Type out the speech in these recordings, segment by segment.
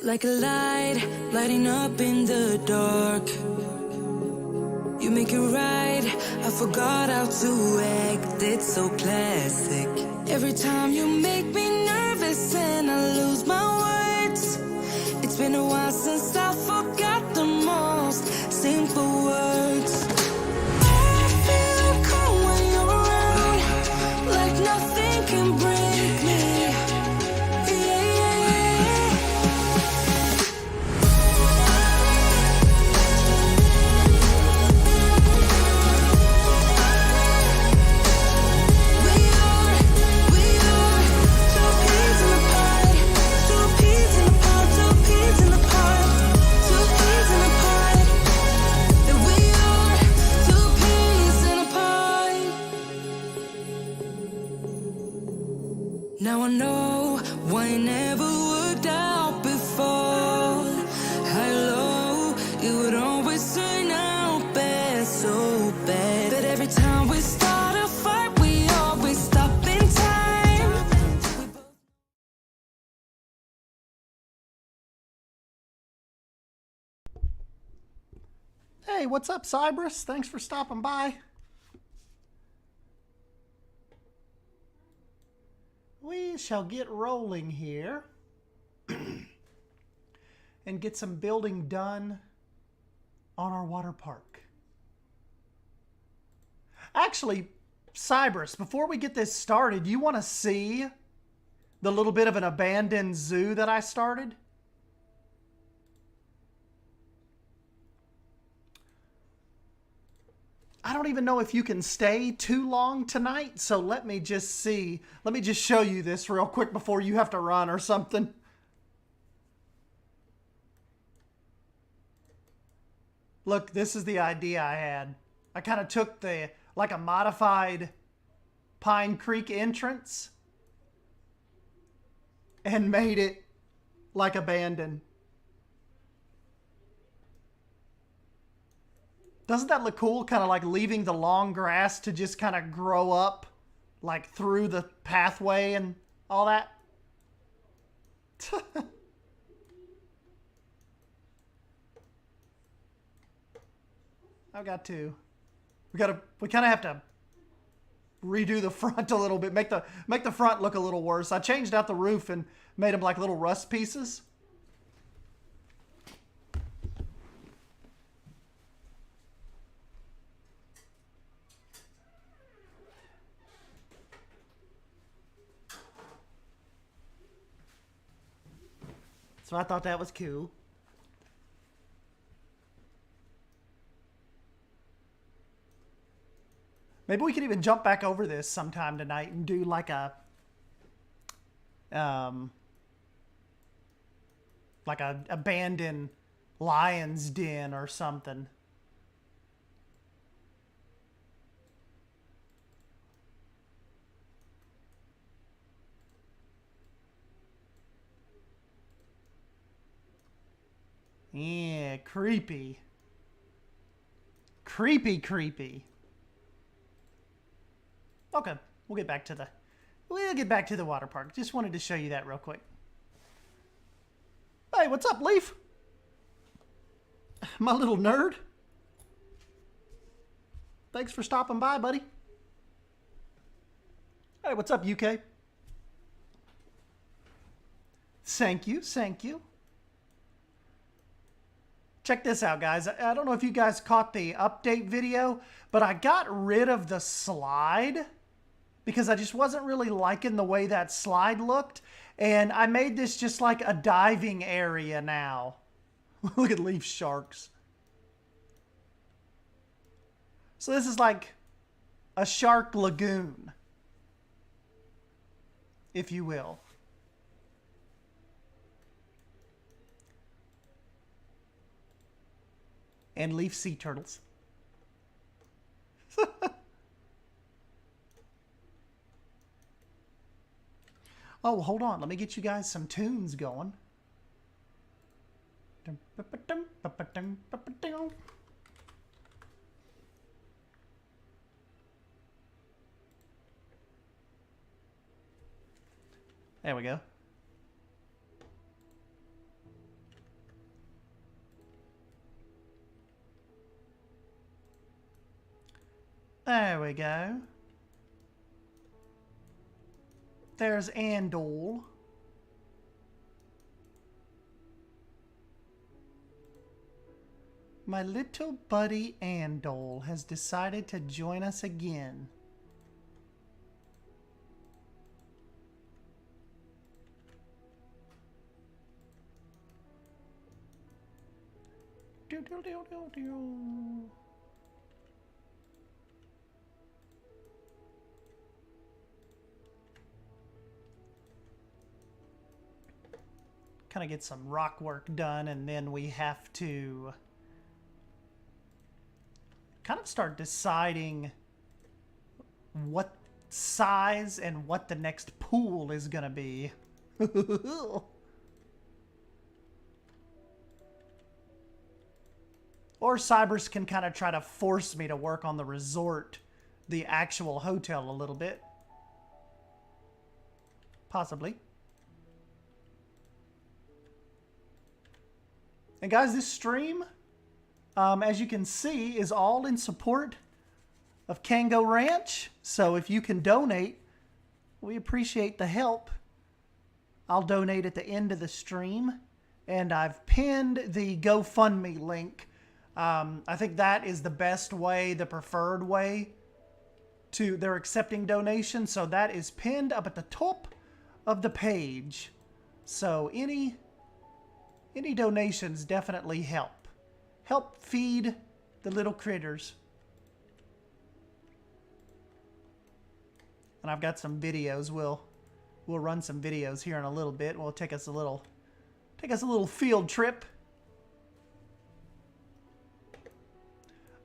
like a light, lighting up in the dark. You make it right, I forgot how to act, it's so classic. Every time you make me nervous and I lose my words. It's been a while since I forgot the most simple words. I feel calm when you're around, like nothing can break me. Now I know why it never worked out before. Hello, it would always turn out bad, so bad. But every time we start a fight, we always stop in time. Hey, what's up, Cybrus? Thanks for stopping by. We shall get rolling here and get some building done on our water park. Actually, Cybrus, before we get this started, you want to see the little bit of an abandoned zoo that I started? I don't even know if you can stay too long tonight, so let me just see. Let me just show you this real quick before you have to run or something. Look, this is the idea I had. I kind of took like a modified Pine Creek entrance and made it like abandoned. Doesn't that look cool? Kind of like leaving the long grass to just kind of grow up like through the pathway and all that. I've got to. We kind of have to redo the front a little bit. Make the front look a little worse. I changed out the roof and made them like little rust pieces. So I thought that was cool. Maybe we could even jump back over this sometime tonight and do like a abandoned lion's den or something. Yeah, creepy. Creepy. Okay, we'll get back to the water park. Just wanted to show you that real quick. Hey, what's up, Leaf? My little nerd. Thanks for stopping by, buddy. Hey, what's up, UK? Thank you. Check this out, guys. I don't know if you guys caught the update video, but I got rid of the slide because I just wasn't really liking the way that slide looked. And I made this just like a diving area now. Look at Leaf Sharks. So this is like a shark lagoon, if you will. And Leaf sea turtles. Oh, hold on. Let me get you guys some tunes going. There we go. There we go. There's Andol. My little buddy Andol has decided to join us again. Do, do, do, do, do. Kind of get some rock work done, and then we have to kind of start deciding what size and what the next pool is gonna be. Or Cybers can kind of try to force me to work on the resort, the actual hotel, a little bit. Possibly. And guys, this stream, as you can see, is all in support of Kango Ranch. So if you can donate, we appreciate the help. I'll donate at the end of the stream. And I've pinned the GoFundMe link. I think that is the best way, the preferred way to, they're accepting donations. So that is pinned up at the top of the page. So any donations definitely help. Help feed the little critters. And I've got some videos. We'll run some videos here in a little bit. We'll take us a little field trip.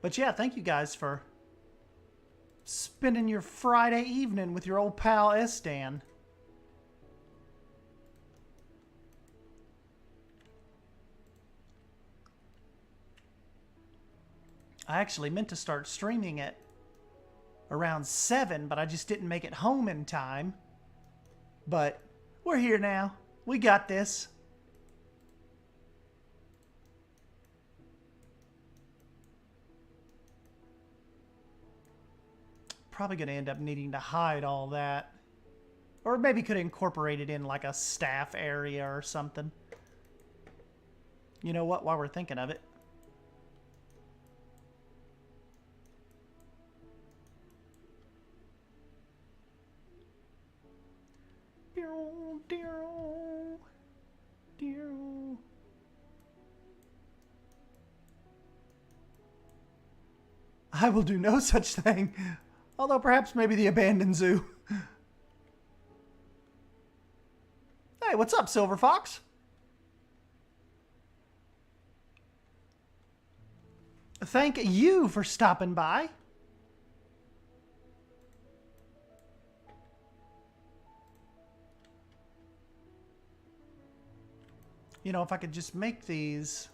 But yeah, thank you guys for spending your Friday evening with your old pal Estan. I actually meant to start streaming at around 7, but I just didn't make it home in time. But we're here now. We got this. Probably going to end up needing to hide all that. Or maybe could incorporate it in like a staff area or something. You know what? While we're thinking of it. I will do no such thing. Although perhaps maybe the abandoned zoo. Hey, what's up, Silver Fox? Thank you for stopping by. You know, if I could just make these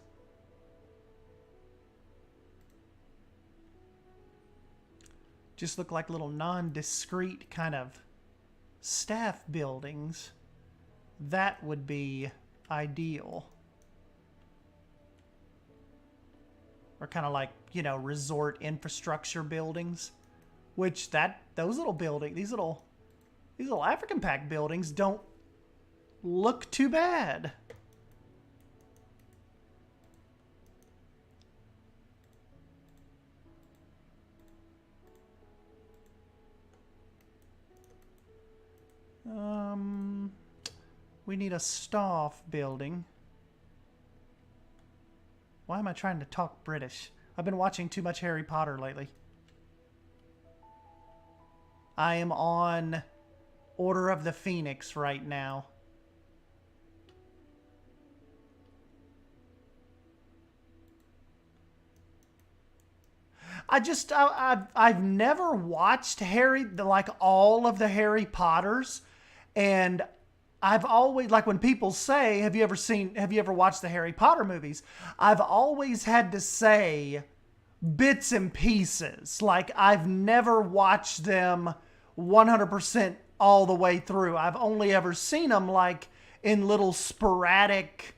just look like little non-discrete kind of staff buildings, that would be ideal. Or kind of like, you know, resort infrastructure buildings, which those little buildings, these little African Pack buildings don't look too bad. We need a staff building. Why am I trying to talk British? I've been watching too much Harry Potter lately. I am on Order of the Phoenix right now. I've never watched all of the Harry Potters, and I've always, like when people say, have you ever watched the Harry Potter movies? I've always had to say bits and pieces. Like I've never watched them 100% all the way through. I've only ever seen them like in little sporadic,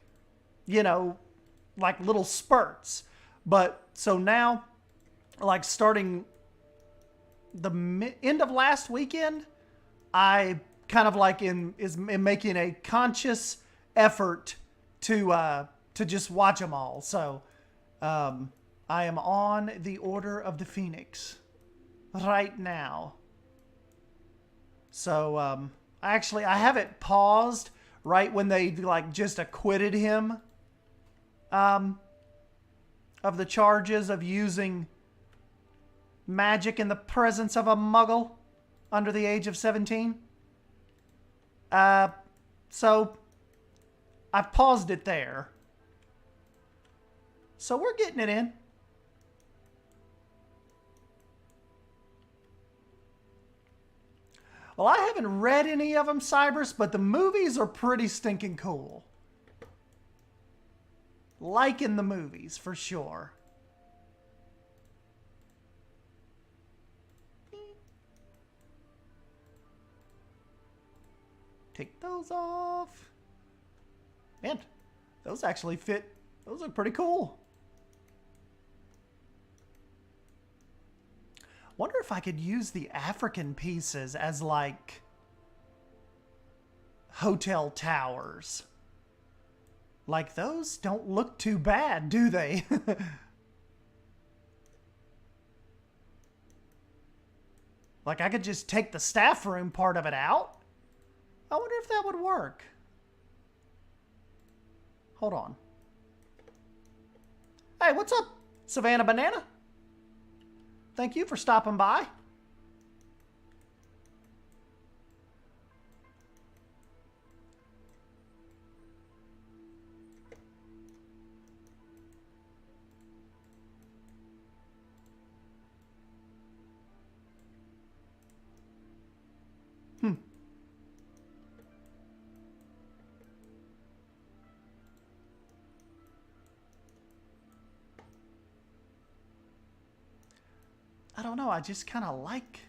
you know, like little spurts. But so now, like starting end of last weekend, I kind of like am making a conscious effort to just watch them all. So I am on the Order of the Phoenix right now. So I have it paused right when they like just acquitted him of the charges of using magic in the presence of a muggle under the age of 17. So I paused it there. So we're getting it in. Well, I haven't read any of them, Cybers, but the movies are pretty stinking cool. Liking the movies, for sure. Take those off. Man, those actually fit. Those are pretty cool. Wonder if I could use the African pieces as like hotel towers. Like those don't look too bad, do they? Like I could just take the staff room part of it out. I wonder if that would work. Hold on. Hey, what's up, Savannah Banana? Thank you for stopping by. I don't know, I just kind of like...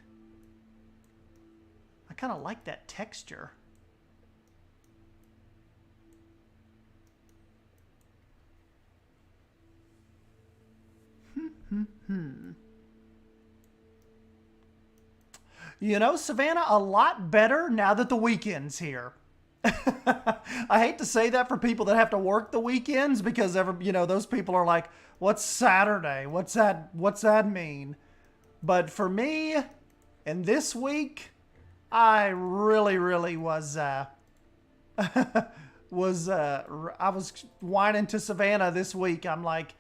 I kind of like that texture. You know, Savannah, a lot better now that the weekend's here. I hate to say that for people that have to work the weekends because those people are like, what's Saturday? What's that mean? But for me, and this week, I really was, I was whining to Savannah this week. I'm like,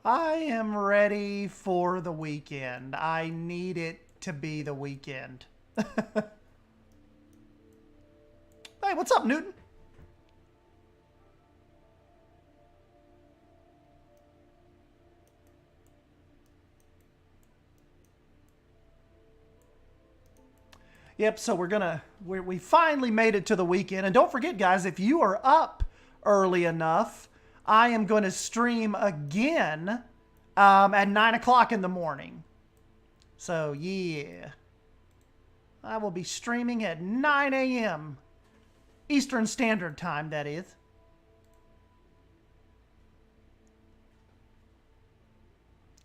I am ready for the weekend. I need it to be the weekend. Hey, what's up, Newton? Yep, so we finally made it to the weekend. And don't forget, guys, if you are up early enough, I am going to stream again at 9 o'clock in the morning. So, yeah. I will be streaming at 9 a.m. Eastern Standard Time, that is.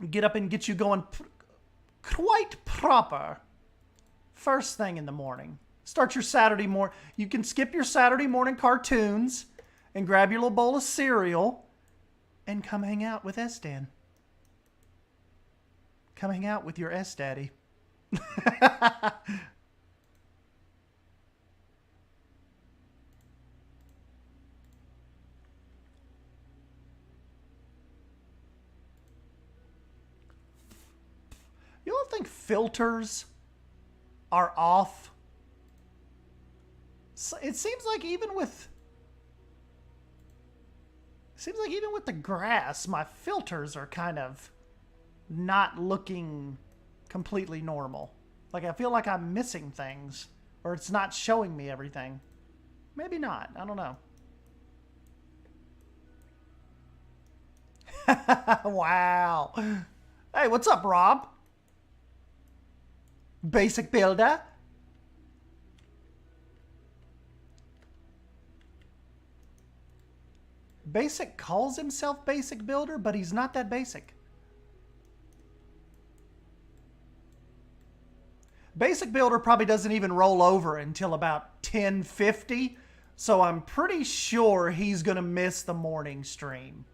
Get up and get you going quite proper. First thing in the morning. Start your Saturday morning. You can skip your Saturday morning cartoons and grab your little bowl of cereal and come hang out with S-Dan. Come hang out with your S-Daddy. You don't think filters are off? It seems like even with the grass, my filters are kind of not looking completely normal. Like I feel like I'm missing things or it's not showing me everything. Maybe not. I don't know. Wow. Hey, what's up, Rob? Basic builder. Basic calls himself basic builder, but he's not that basic. Basic Builder probably doesn't even roll over until about 10:50, so I'm pretty sure he's going to miss the morning stream.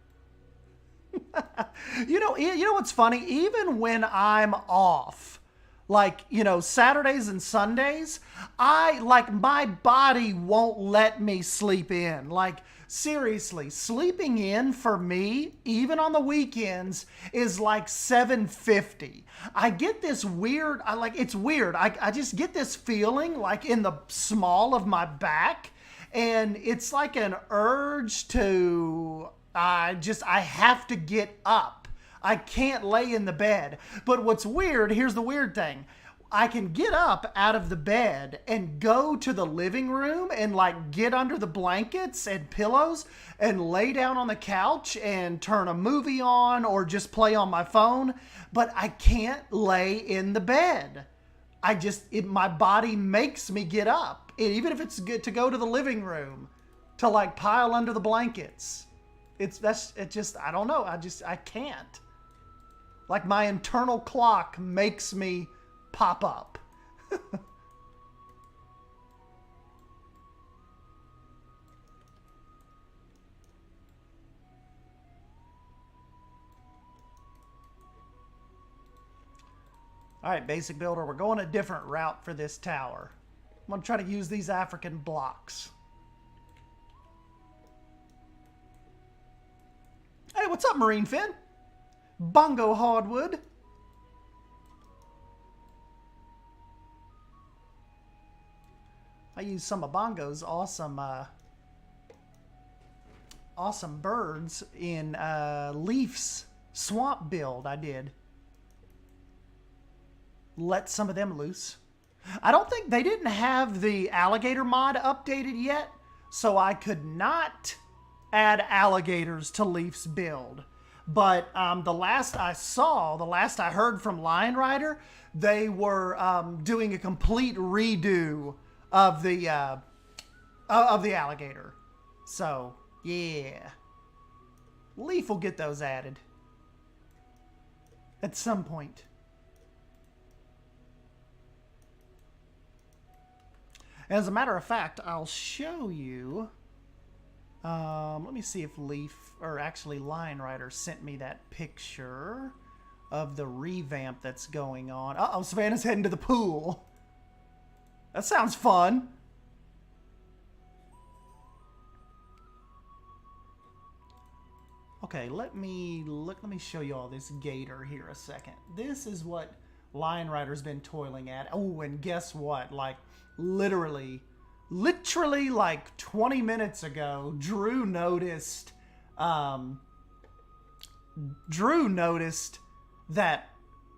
You know what's funny? Even when I'm off, like, Saturdays and Sundays, my body won't let me sleep in. Like, seriously, sleeping in for me, even on the weekends, is like 7:50. I get this weird, it's weird. I just get this feeling like in the small of my back, and it's like an urge to, I have to get up. I can't lay in the bed. But what's weird, here's the weird thing. I can get up out of the bed and go to the living room and get under the blankets and pillows and lay down on the couch and turn a movie on or just play on my phone. But I can't lay in the bed. My body makes me get up. Even if it's good to go to the living room to pile under the blankets. I don't know. I can't. My internal clock makes me pop up. All right, Basic Builder, we're going a different route for this tower. I'm going to try to use these African blocks. Hey, what's up, Marine Fin? Bongo Hardwood. I used some of Bongo's awesome birds in Leaf's swamp build I did. Let some of them loose. I don't think they didn't have the alligator mod updated yet, so I could not add alligators to Leaf's build. But the last I heard from Lion Rider, they were doing a complete redo of the alligator. So yeah, Leaf will get those added at some point. As a matter of fact, I'll show you. Let me see if Leaf, or actually Lion Rider, sent me that picture of the revamp that's going on. Uh-oh, Savannah's heading to the pool. That sounds fun. Okay, let me show you all this gator here a second. This is what Lion Rider's been toiling at. Oh, and guess what? Literally 20 minutes ago, Drew noticed that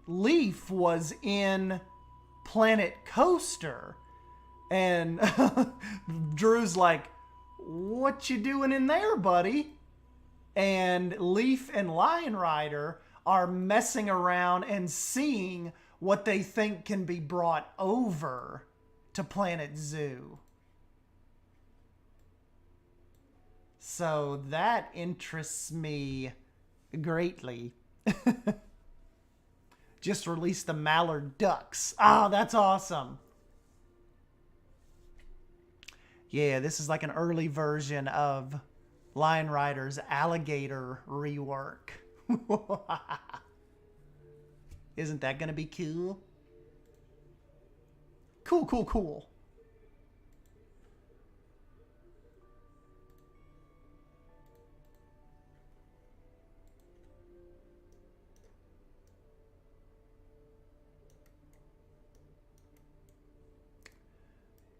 Leaf was in Planet Coaster, and Drew's like, "What you doing in there, buddy?" And Leaf and Lion Rider are messing around and seeing what they think can be brought over to Planet Zoo. So that interests me greatly. Just released the mallard ducks. Oh, that's awesome. Yeah, this is like an early version of Lion Rider's alligator rework. Isn't that going to be cool? Cool, cool, cool.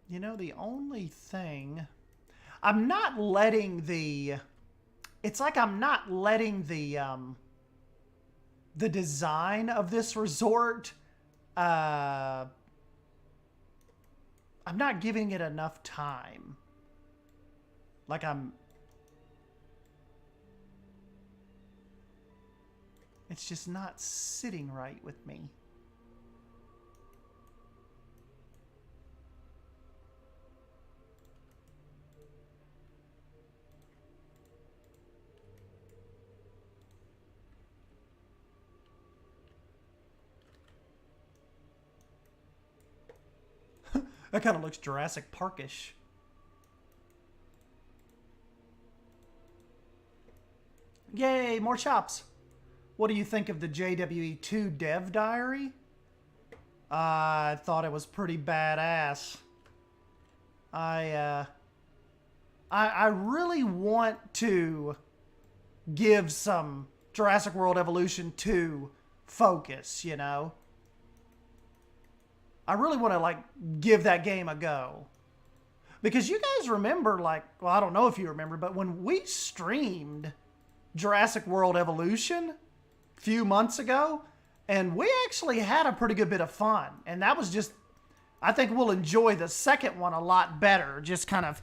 You know, the only thing, I'm not letting the, it's like I'm not letting the design of this resort, I'm not giving it enough time. It's just not sitting right with me. That kind of looks Jurassic Parkish. Yay, more chops. What do you think of the JWE2 dev diary? I thought it was pretty badass. I really want to give some Jurassic World Evolution 2 focus, you know? I really want to, like, give that game a go. Because you guys remember, like, well, I don't know if you remember, but when we streamed Jurassic World Evolution a few months ago, and we actually had a pretty good bit of fun. And that was just, I think we'll enjoy the second one a lot better, just kind of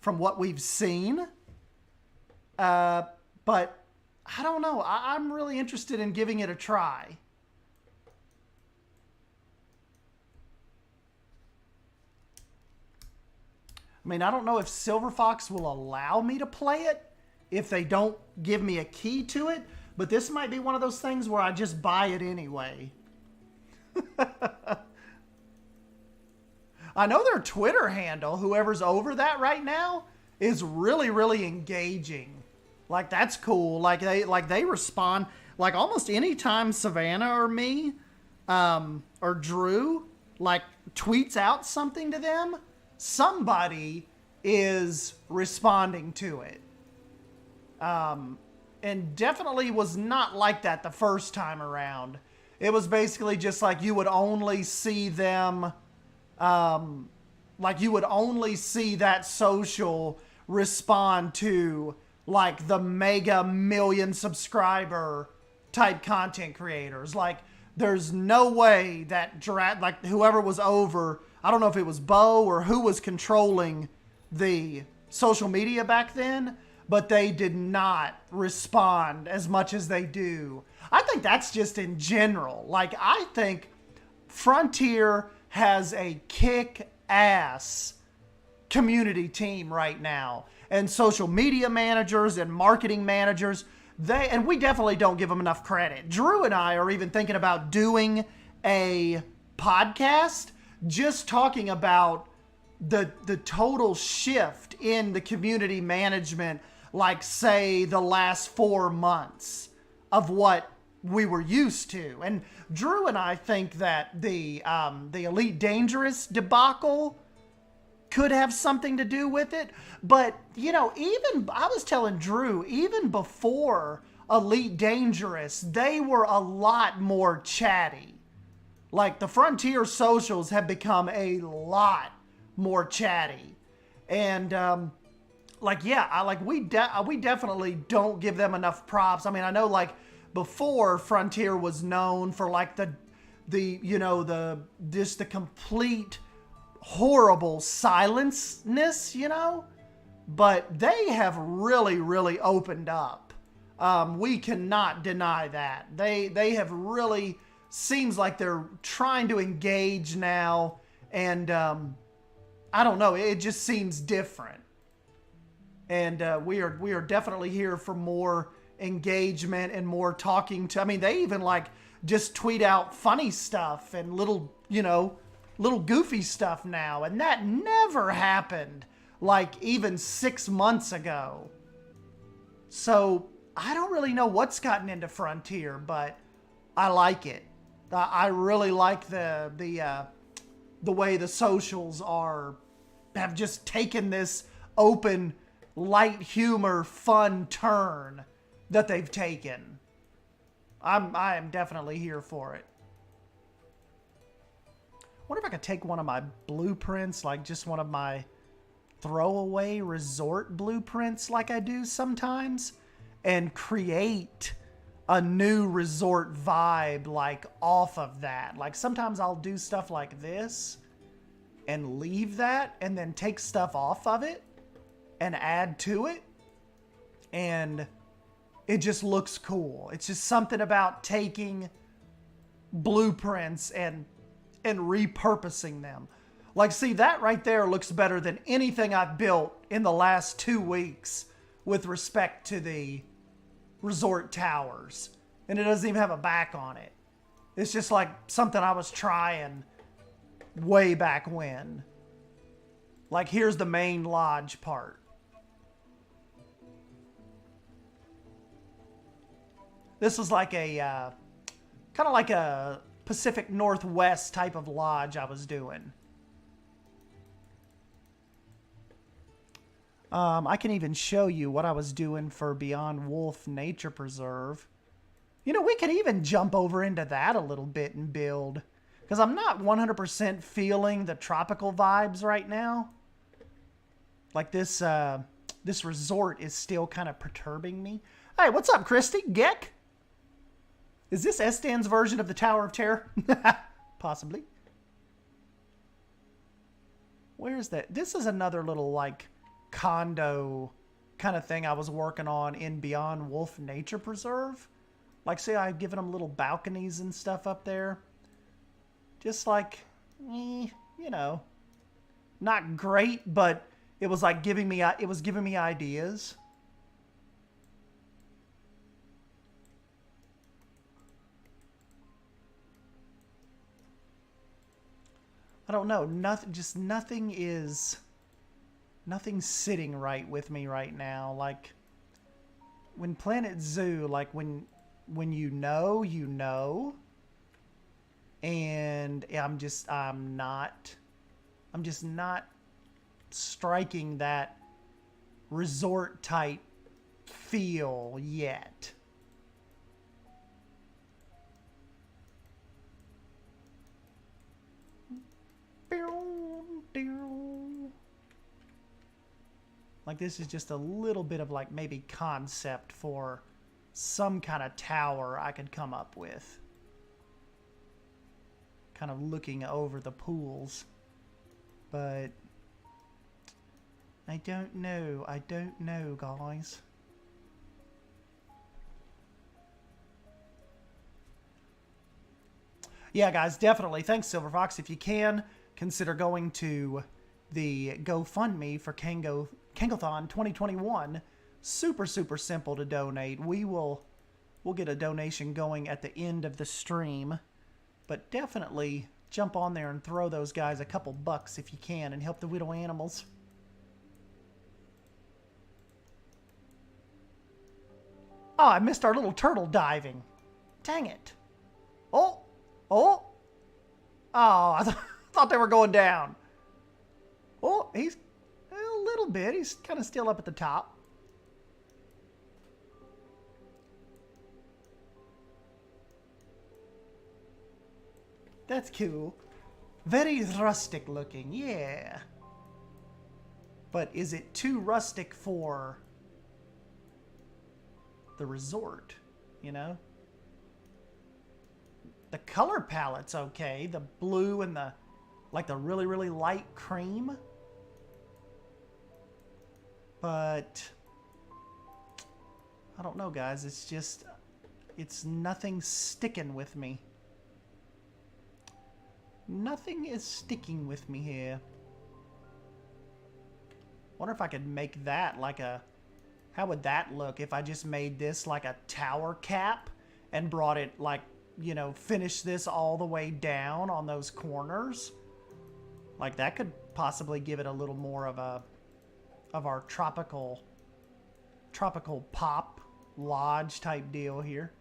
from what we've seen. But I don't know. I'm really interested in giving it a try. I mean, I don't know if Silver Fox will allow me to play it if they don't give me a key to it, but this might be one of those things where I just buy it anyway. I know their Twitter handle, whoever's over that right now, is really, really engaging. Like, that's cool. Like they respond, like, almost any time Savannah or me, or Drew, like, tweets out something to them, somebody is responding to it. And definitely was not like that the first time around. It was basically just like you would only see them, like you would only see that social respond to, like, the mega million subscriber type content creators. Like, there's no way that like whoever was over, I don't know if it was Bo or who was controlling the social media back then, but they did not respond as much as they do. I think that's just in general. Like, I think Frontier has a kick-ass community team right now. And social media managers and marketing managers, and we definitely don't give them enough credit. Drew and I are even thinking about doing a podcast just talking about the total shift in the community management, like, say, the last 4 months of what we were used to. And Drew and I think that the Elite Dangerous debacle could have something to do with it. But, you know, even, I was telling Drew, even before Elite Dangerous, they were a lot more chatty. Like, the Frontier socials have become a lot more chatty. And, like, yeah, we definitely don't give them enough props. I mean, I know, like, before Frontier was known for, like, just the complete horrible silenceness, you know, but they have really, really opened up. We cannot deny that. They have really, seems like they're trying to engage now, and I don't know, it just seems different. And we are definitely here for more engagement and more talking to, I mean, they even, like, just tweet out funny stuff and little goofy stuff now. And that never happened, like, even 6 months ago. So I don't really know what's gotten into Frontier, but I like it. I really like the way the socials have just taken this open, light humor, fun turn that they've taken. I am definitely here for it. Wonder if I could take one of my blueprints, like just one of my throwaway resort blueprints like I do sometimes, and create a new resort vibe, like, off of that. Like, sometimes I'll do stuff like this and leave that and then take stuff off of it and add to it, and it just looks cool. It's just something about taking blueprints and repurposing them. Like, see, that right there looks better than anything I've built in the last 2 weeks with respect to the resort towers. And it doesn't even have a back on it. It's just like something I was trying way back when. Like, here's the main lodge part. This was like a, kind of like a Pacific Northwest type of lodge I was doing. I can even show you what I was doing for Beyond Wolf Nature Preserve. You know, we can even jump over into that a little bit and build. Because I'm not 100% feeling the tropical vibes right now. Like this, this resort is still kind of perturbing me. Hey, what's up, Christy? Geck? Is this Estan's version of the Tower of Terror? Possibly. Where is that? This is another little, like, condo kind of thing I was working on in Beyond Wolf Nature Preserve. Like, see, I've given them little balconies and stuff up there. Just like, you know, not great, but it was like giving me ideas. I don't know. Nothing's sitting right with me right now. Like, when Planet Zoo, like when you know, you know. And I'm just not striking that resort type feel yet. Like, this is just a little bit of, like, maybe concept for some kind of tower I could come up with. Kind of looking over the pools. But I don't know. I don't know, guys. Yeah, guys, definitely. Thanks, Silver Fox. If you can, consider going to the GoFundMe for Cangothon2021. Super, super simple to donate. We'll get a donation going at the end of the stream. But definitely jump on there and throw those guys a couple bucks if you can and help the widow animals. Oh, I missed our little turtle diving. Dang it. Oh. Oh. Oh, I thought they were going down. Oh, he's a little bit. He's kind of still up at the top. That's cool. Very rustic looking, yeah. But is it too rustic for the resort, you know? The color palette's okay. The blue and the, like, the really, really light cream. But I don't know, guys. It's just, it's nothing sticking with me. Nothing is sticking with me here. Wonder if I could make that like a... How would that look if I just made this like a tower cap and brought it like, you know, finish this all the way down on those corners? Like, that could possibly give it a little more of a... of our tropical pop lodge type deal here.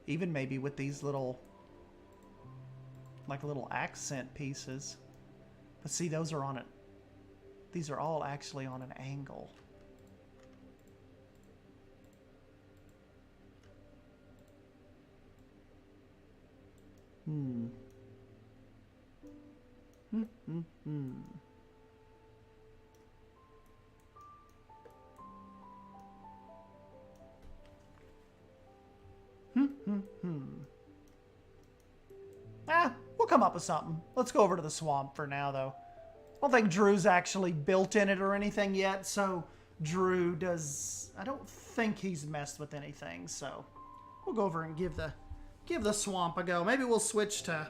Even maybe with these little, like, little accent pieces. But see, those are on it. These are all actually on an angle. We'll come up with something. Let's go over to the swamp for now, though. I don't think Drew's actually built in it or anything yet, so Drew does... I don't think he's messed with anything, so we'll go over and give the swamp a go. Maybe we'll switch to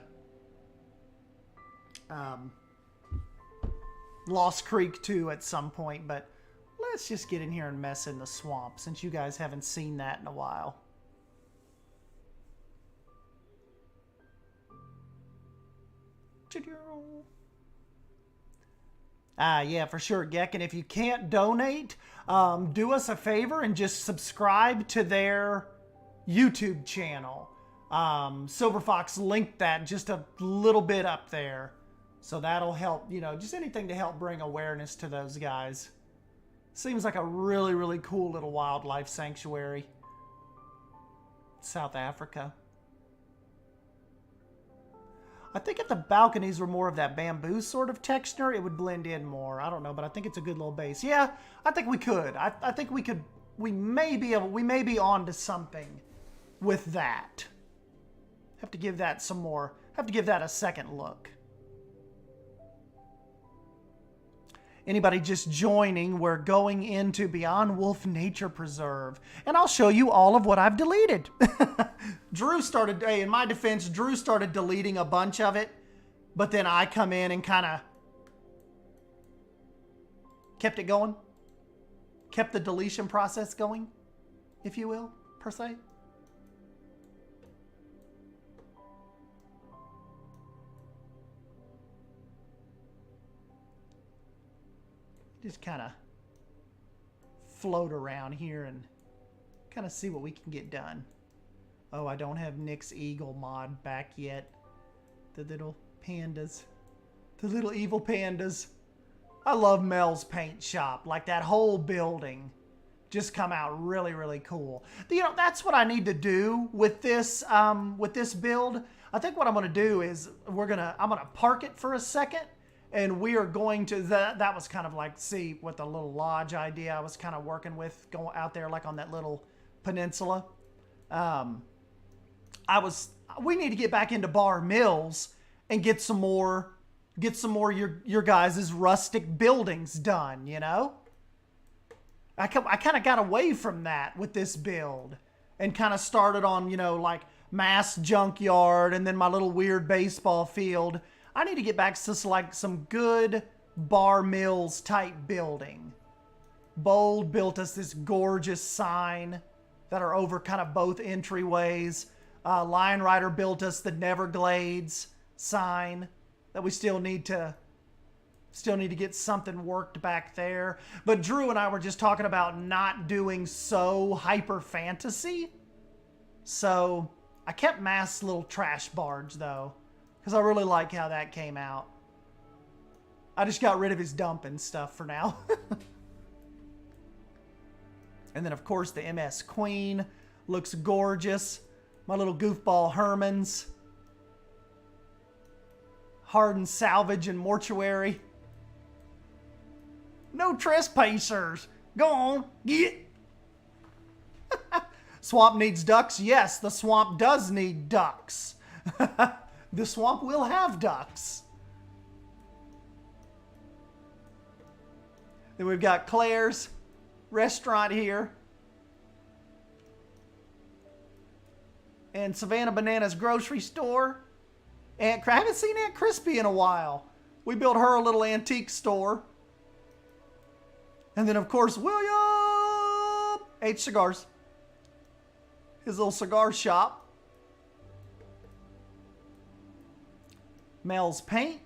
Lost Creek too at some point, but let's just get in here and mess in the swamp since you guys haven't seen that in a while. Yeah, for sure, Geck. And if you can't donate, do us a favor and just subscribe to their YouTube channel. Silver Fox linked that just a little bit up there. So that'll help, you know, just anything to help bring awareness to those guys. Seems like a really, really cool little wildlife sanctuary. South Africa. I think if the balconies were more of that bamboo sort of texture, it would blend in more. I don't know, but I think it's a good little base. Yeah, I think we could. I think we could. We may be on to something with that. Have to give that some more. Have to give that a second look. Anybody just joining, we're going into Beyond Wolf Nature Preserve. And I'll show you all of what I've deleted. Drew started, hey, in my defense, Drew started deleting a bunch of it. But then I come in and kind of kept it going. Kept the deletion process going, if you will, per se. Just kind of float around here and kind of see what we can get done. Oh, I don't have Nick's Eagle mod back yet. The little pandas. The little evil pandas. I love Mel's paint shop. Like that whole building just come out really, really cool. You know, that's what I need to do with this build. I think what I'm going to do is I'm going to park it for a second. And we are going to, that was kind of like, see, what the little lodge idea I was kind of working with, going out there like on that little peninsula. We need to get back into Bar Mills and get some more your guys' rustic buildings done, you know? I kind of got away from that with this build and kind of started on, you know, like Mass Junkyard and then my little weird baseball field. I need to get back to like some good Bar Mills type building. Bold built us this gorgeous sign that are over kind of both entryways. Lion Rider built us the Neverglades sign that we still need to get something worked back there. But Drew and I were just talking about not doing so hyper fantasy. So I kept Mass' little trash barge though, because I really like how that came out. I just got rid of his dumping stuff for now. And then, of course, the MS Queen looks gorgeous. My little goofball Hermans. Hardened Salvage and Mortuary. No trespassers. Go on, get. Swamp needs ducks. Yes, the swamp does need ducks. The swamp will have ducks. Then we've got Claire's restaurant here. And Savannah Banana's grocery store. I haven't seen Aunt Crispy in a while. We built her a little antique store. And then, of course, William H. Cigars. His little cigar shop. Mel's Paint.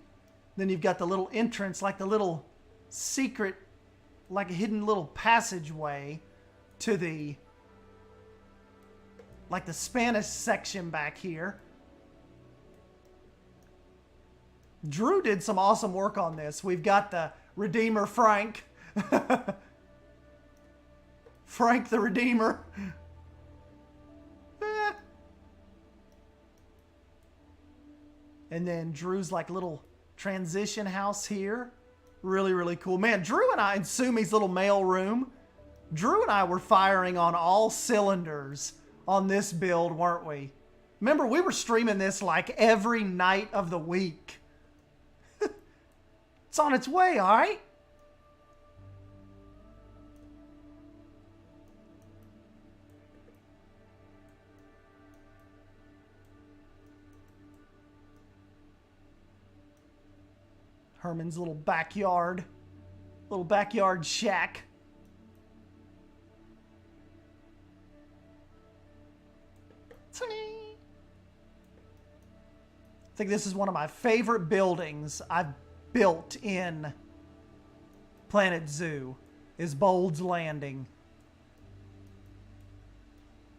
Then you've got the little entrance, like the little secret, like a hidden little passageway to the, like the Spanish section back here. Drew did some awesome work on this. We've got the Redeemer Frank. Frank the Redeemer. And then Drew's like little transition house here. Really, really cool. Man, Drew and I in Sumi's little mail room. Drew and I were firing on all cylinders on this build, weren't we? Remember, we were streaming this like every night of the week. It's on its way, all right? Herman's little backyard shack. think this is one of my favorite buildings I've built in Planet Zoo, is Bold's Landing.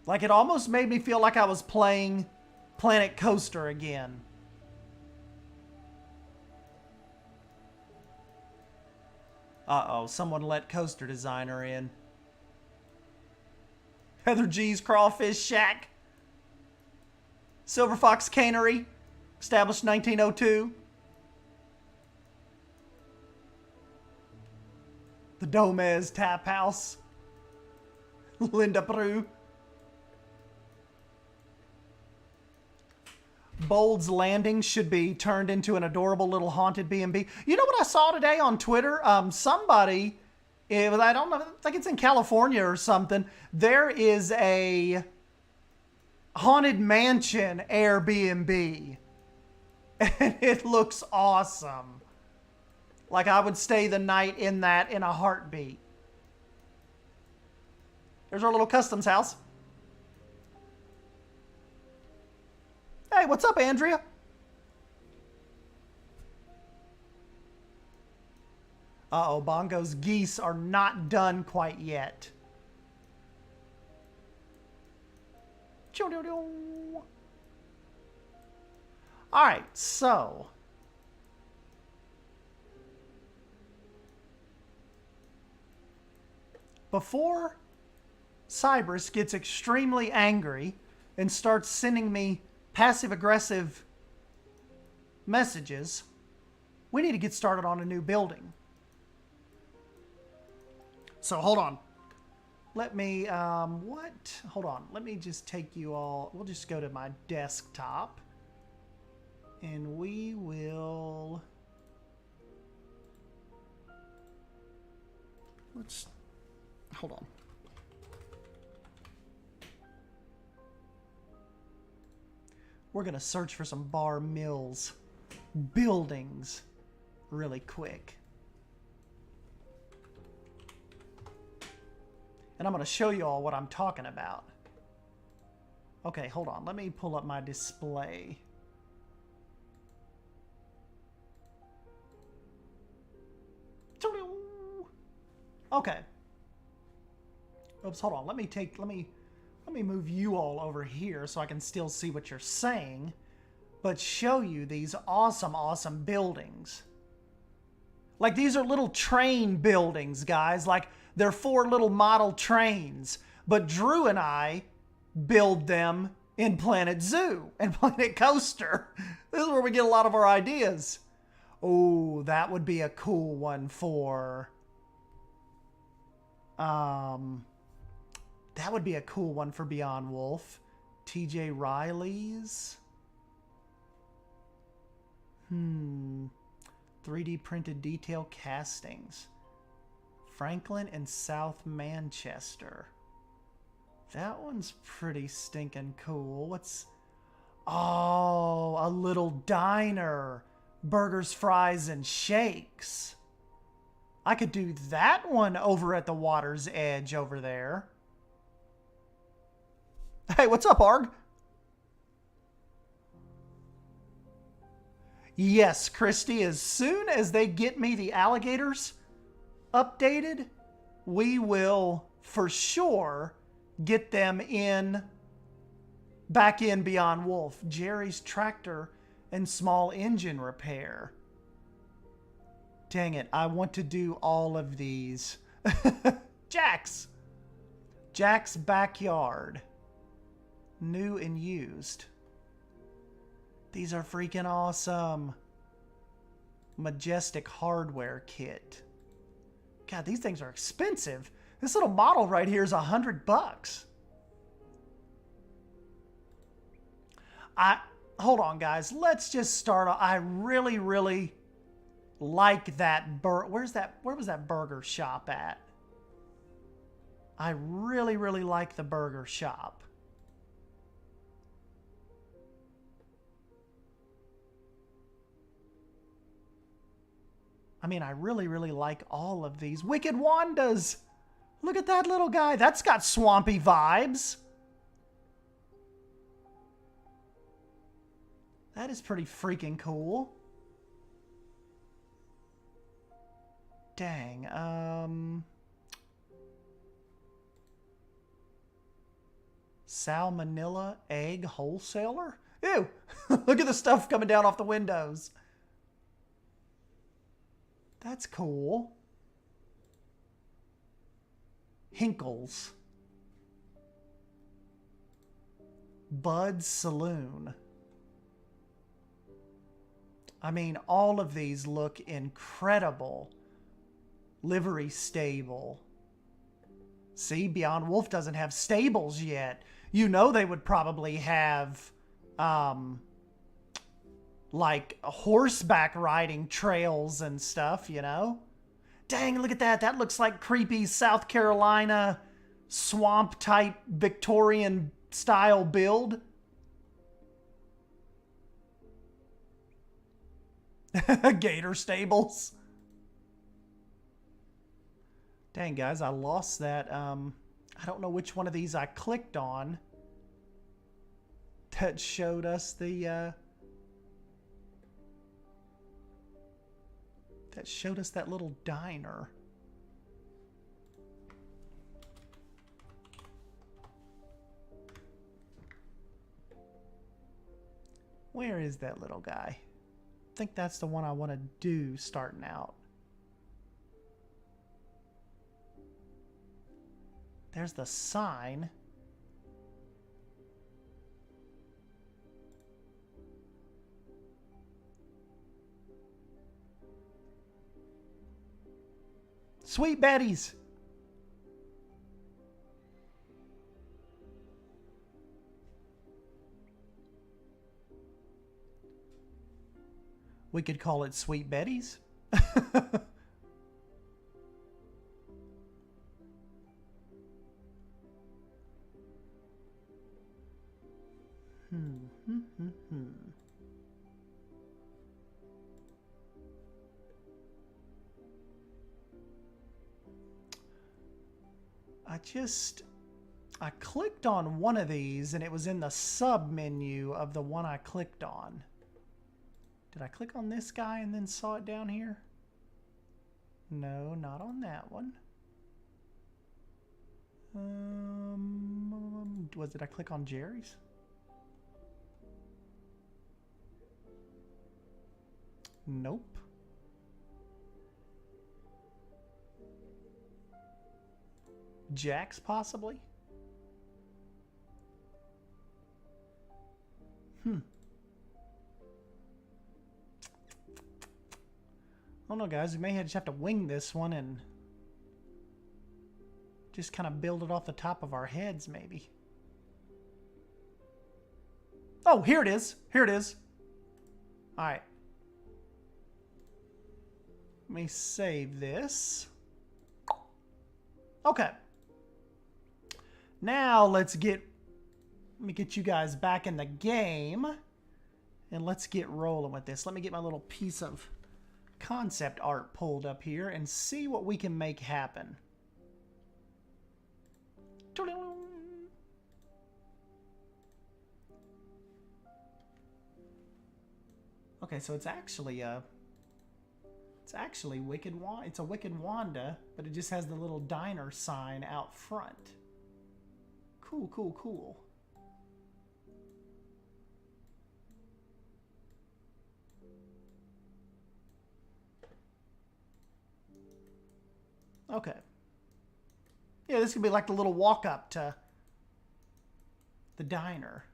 Like, it almost made me feel like I was playing Planet Coaster again. Uh-oh, someone let Coaster Designer in. Heather G's Crawfish Shack. Silver Fox Cannery, established 1902. The Domez Tap House. Linda Prue. Bold's Landing should be turned into an adorable little haunted B&B. You know what I saw today on Twitter? Somebody, I don't know, I think it's in California or something. There is a haunted mansion Airbnb. And it looks awesome. Like, I would stay the night in that in a heartbeat. There's our little customs house. Hey, what's up, Andrea? Uh-oh, Bongo's geese are not done quite yet. All right, so before Cybers gets extremely angry and starts sending me passive-aggressive messages, we need to get started on a new building. So hold on. Let me, hold on. Let me just take you all, we'll just go to my desktop. And we will, hold on. We're going to search for some Bar Mills buildings really quick. And I'm going to show you all what I'm talking about. Okay, hold on. Let me pull up my display. Okay. Oops, hold on. Let me move you all over here so I can still see what you're saying, but show you these awesome, awesome buildings. Like, these are little train buildings, guys. Like, they're 4 little model trains, but Drew and I build them in Planet Zoo and Planet Coaster. This is where we get a lot of our ideas. Oh, that would be a cool one for... that would be a cool one for Beyond Wolf. TJ Riley's. 3D printed detail castings. Franklin and South Manchester. That one's pretty stinking cool. What's... Oh, a little diner. Burgers, fries, and shakes. I could do that one over at the water's edge over there. Hey, what's up, Arg? Yes, Christy, as soon as they get me the alligators updated, we will for sure get them back in Beyond Wolf. Jerry's Tractor and Small Engine Repair. Dang it, I want to do all of these. Jack's Backyard. New and used. These are freaking awesome. Majestic Hardware Kit. God, these things are expensive. This little model right here is $100. Hold on, guys. Let's just start. I really, really like that where was that burger shop at? I really, really like the burger shop. I mean, I really, really like all of these. Wicked Wandas! Look at that little guy. That's got swampy vibes. That is pretty freaking cool. Dang. Salmonella egg wholesaler? Ew! Look at the stuff coming down off the windows. That's cool. Hinkles. Bud's Saloon. I mean, all of these look incredible. Livery stable. See, Beyond Wolf doesn't have stables yet. You know they would probably have, like, horseback riding trails and stuff, you know? Dang, look at that. That looks like creepy South Carolina swamp-type Victorian-style build. Gator stables. Dang, guys, I lost that. I don't know which one of these I clicked on that showed us the, that showed us that little diner. Where is that little guy? I think that's the one I want to do starting out. There's the sign. Sweet Betty's. We could call it Sweet Betty's. I clicked on one of these and it was in the sub menu of the one I clicked on. Did I click on this guy and then saw it down here? No, not on that one. Did I click on Jerry's? Nope. Jack's possibly? I don't know, guys. We may just have to wing this one and just kind of build it off the top of our heads, maybe. Oh, here it is. Here it is. All right. Let me save this. Okay. Now let me get you guys back in the game and let's get rolling with this. Let me get my little piece of concept art pulled up here and see what we can make happen. Okay, so it's actually Wicked Wanda. It's a Wicked Wanda, but it just has the little diner sign out front. Cool, cool, cool. Okay. Yeah, this could be like the little walk up to the diner.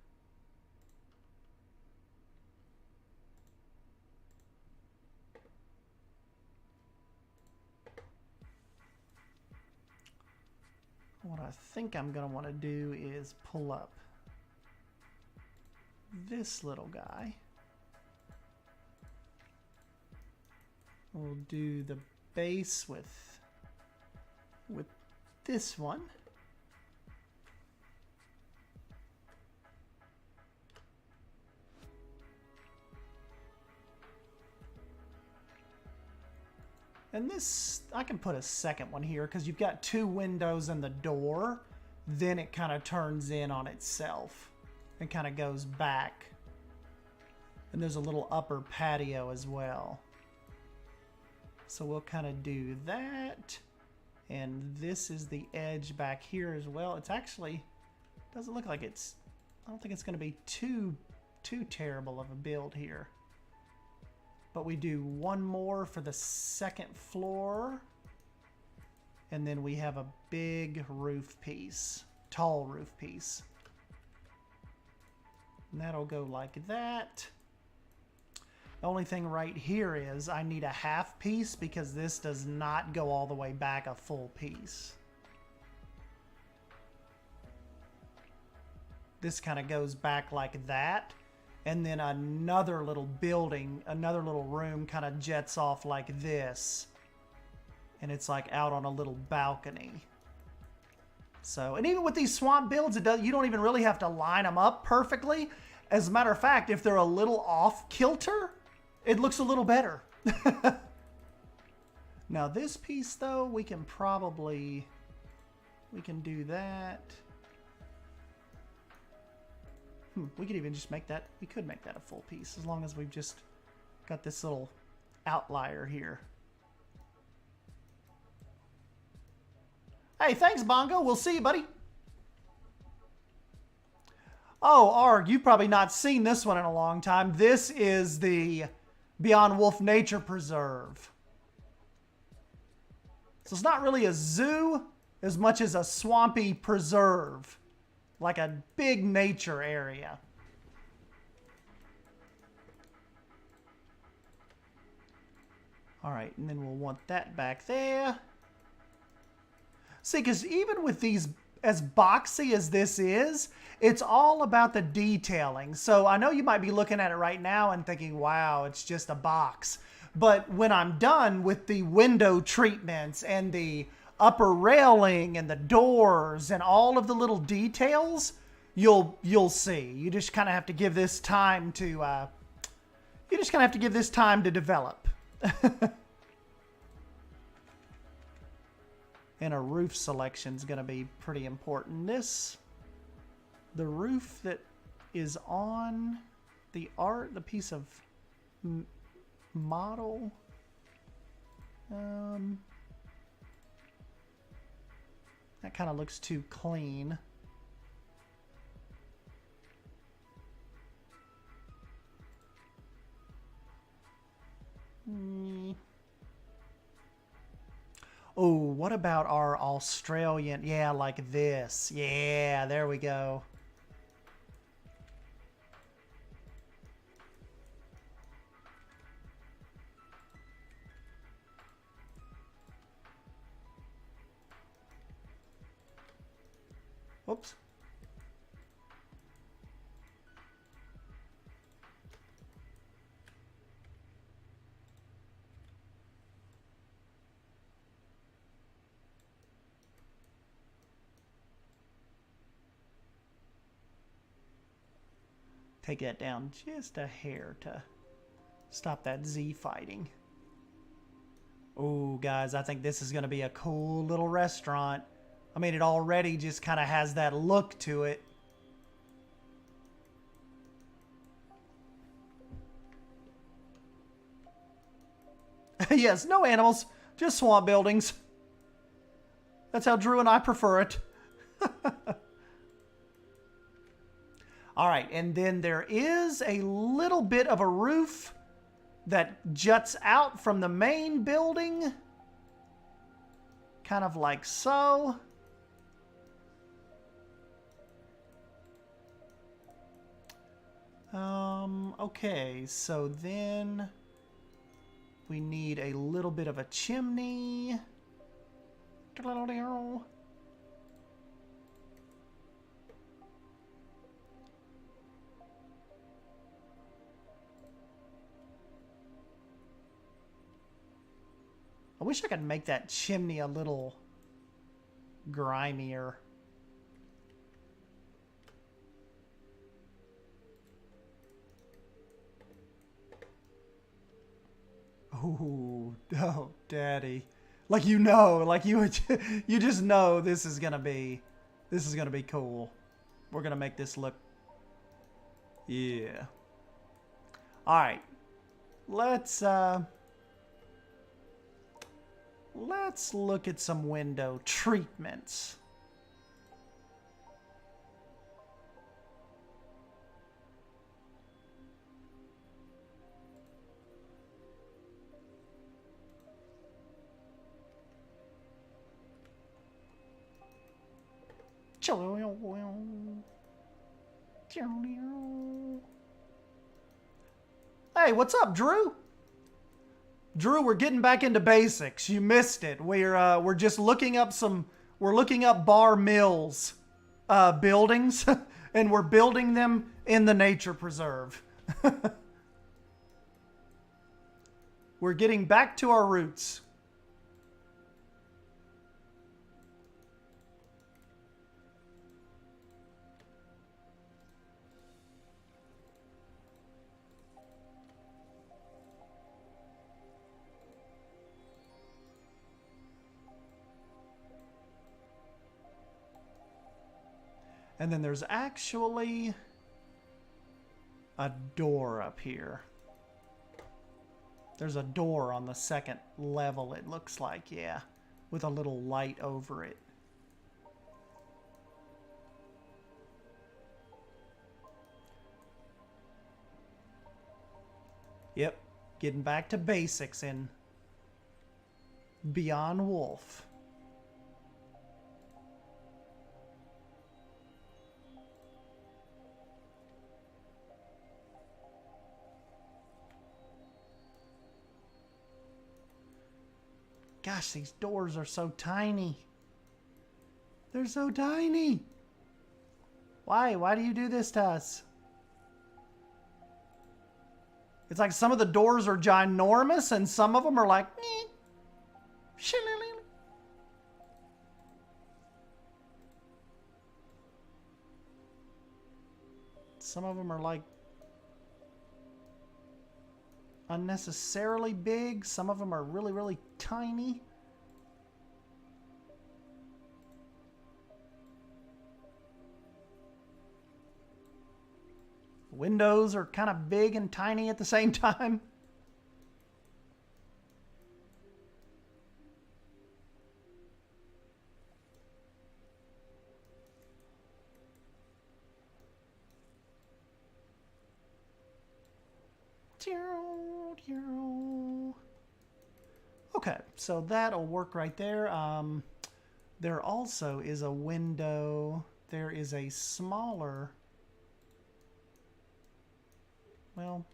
What I think I'm going to want to do is pull up this little guy. We'll do the base with this one. And this, I can put a second one here because you've got two windows and the door. Then it kind of turns in on itself and kind of goes back And there's a little upper patio as well. So we'll kind of do that. And this is the edge back here as well. It's actually, doesn't look like it's, I don't think it's going to be too terrible of a build here. But we do one more for the second floor. And then we have a big roof piece, tall roof piece. And that'll go like that. The only thing right here is I need a half piece because this does not go all the way back a full piece. This kind of goes back like that. And then another little building, another little room kind of jets off like this. And it's like out on a little balcony. So, and even with these swamp builds, you don't even really have to line them up perfectly. As a matter of fact, if they're a little off kilter, it looks a little better. Now this piece though, we can do that. We could even just make that, we could make that a full piece as long as we've just got this little outlier here. Hey, thanks Bongo. We'll see you, buddy. Oh, Arg, you've probably not seen this one in a long time. This is the Beyond Wolf Nature Preserve. So it's not really a zoo as much as a swampy preserve, like a big nature area. All right, and then we'll want that back there. See, because even with these, as boxy as this is, it's all about the detailing. So I know you might be looking at it right now and thinking, wow, it's just a box. But when I'm done with the window treatments and the upper railing and the doors and all of the little details, you'll see. You just kind of have to give this time to develop. And a roof selection is going to be pretty important. The roof that is on the the piece of model, that kind of looks too clean. Oh, what about our Australian? Yeah, like this. Yeah, there we go. Whoops. Take that down just a hair to stop that Z fighting. Oh, guys, I think this is going to be a cool little restaurant. I mean, it already just kind of has that look to it. Yes, no animals, just swamp buildings. That's how Drew and I prefer it. All right, and then there is a little bit of a roof that juts out from the main building. Kind of like so. Okay, so then we need a little bit of a chimney. I wish I could make that chimney a little grimier. Ooh, oh, daddy. Like you just know this is gonna be cool. We're gonna make this look, yeah. All right. Let's look at some window treatments. Hey, what's up, Drew? Drew, we're getting back into basics. You missed it. We're just looking up we're looking up bar mills buildings and we're building them in the nature preserve. We're getting back to our roots. And then there's actually a door up here. There's a door on the second level, it looks like, yeah, with a little light over it. Yep, getting back to basics in Beyond Wolf. Gosh, these doors are so tiny. They're so tiny. Why? Why do you do this to us? It's like some of the doors are ginormous and some of them are like... Some of them are like unnecessarily big. Some of them are really, really tiny. Windows are kind of big and tiny at the same time. Okay, so that'll work right there. There also is a window. There is a smaller... Well,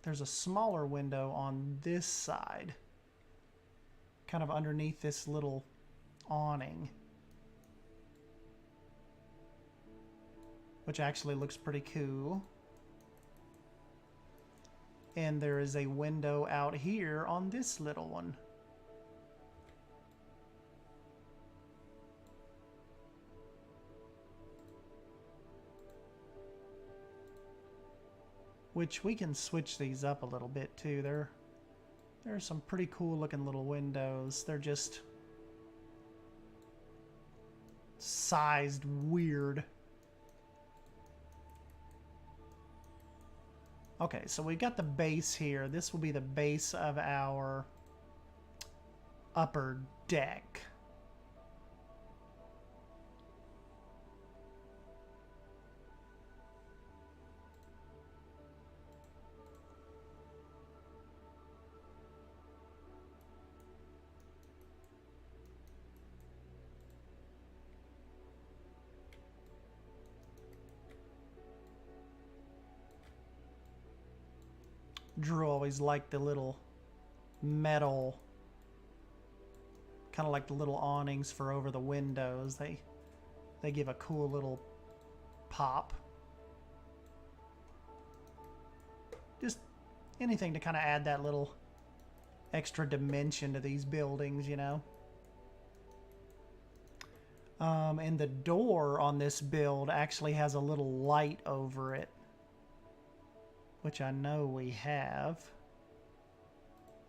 there's a smaller window on this side. Kind of underneath this little awning. Which actually looks pretty cool. And there is a window out here on this little one. Which we can switch these up a little bit too. There are some pretty cool looking little windows. They're just sized weird. Okay, so we've got the base here. This will be the base of our upper deck. Drew always liked the little metal, kind of like the little awnings for over the windows. They give a cool little pop. Just anything to kind of add that little extra dimension to these buildings, you know. And the door on this build actually has a little light over it, which I know we have.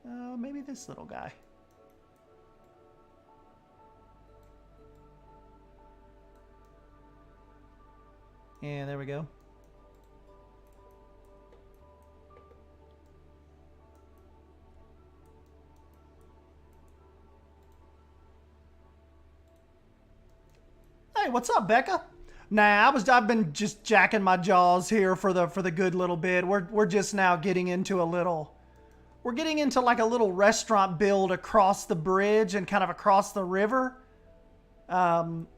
Maybe this little guy. Yeah, there we go. Hey, what's up, Becca? Nah, I've been just jacking my jaws here for the good little bit. We're just now getting into we're getting into like a little restaurant build across the bridge and kind of across the river.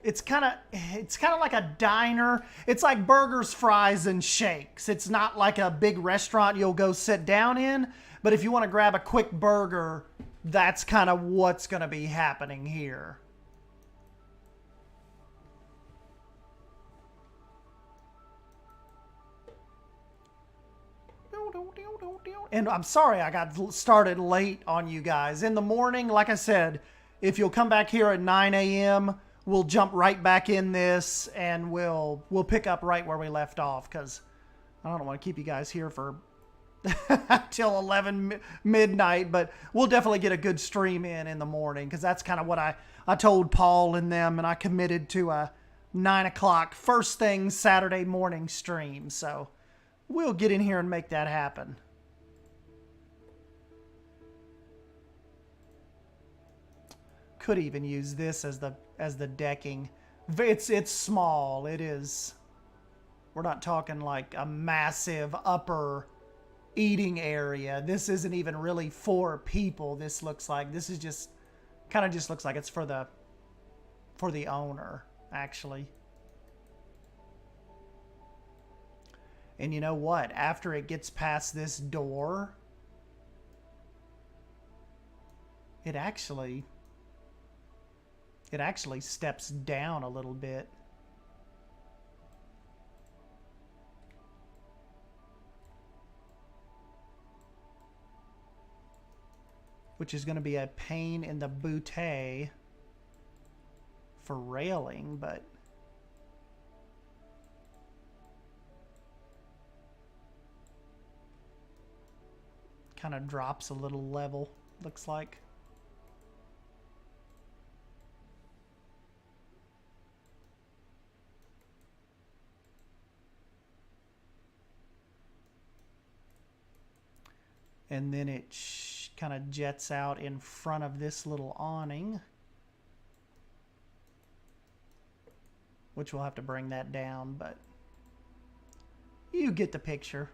It's kind of like a diner. It's like burgers, fries, and shakes. It's not like a big restaurant you'll go sit down in, but if you want to grab a quick burger, that's kind of what's going to be happening here. And I'm sorry I got started late on you guys. In the morning, like I said, if you'll come back here at 9 a.m., we'll jump right back in this and we'll pick up right where we left off, because I don't want to keep you guys here for till 11 midnight, but we'll definitely get a good stream in the morning, because that's kind of what I told Paul and them, and I committed to a 9 o'clock first thing Saturday morning stream. So we'll get in here and make that happen. Could even use this as the decking. It's small. It is. We're not talking like a massive upper eating area. This isn't even really for people. This looks like this is just kind of just looks like it's for the owner, actually. And you know what? After it gets past this door, it actually steps down a little bit. Which is going to be a pain in the bootay for railing, but kind of drops a little level, looks like. And then it kind of jets out in front of this little awning, which we'll have to bring that down, but you get the picture.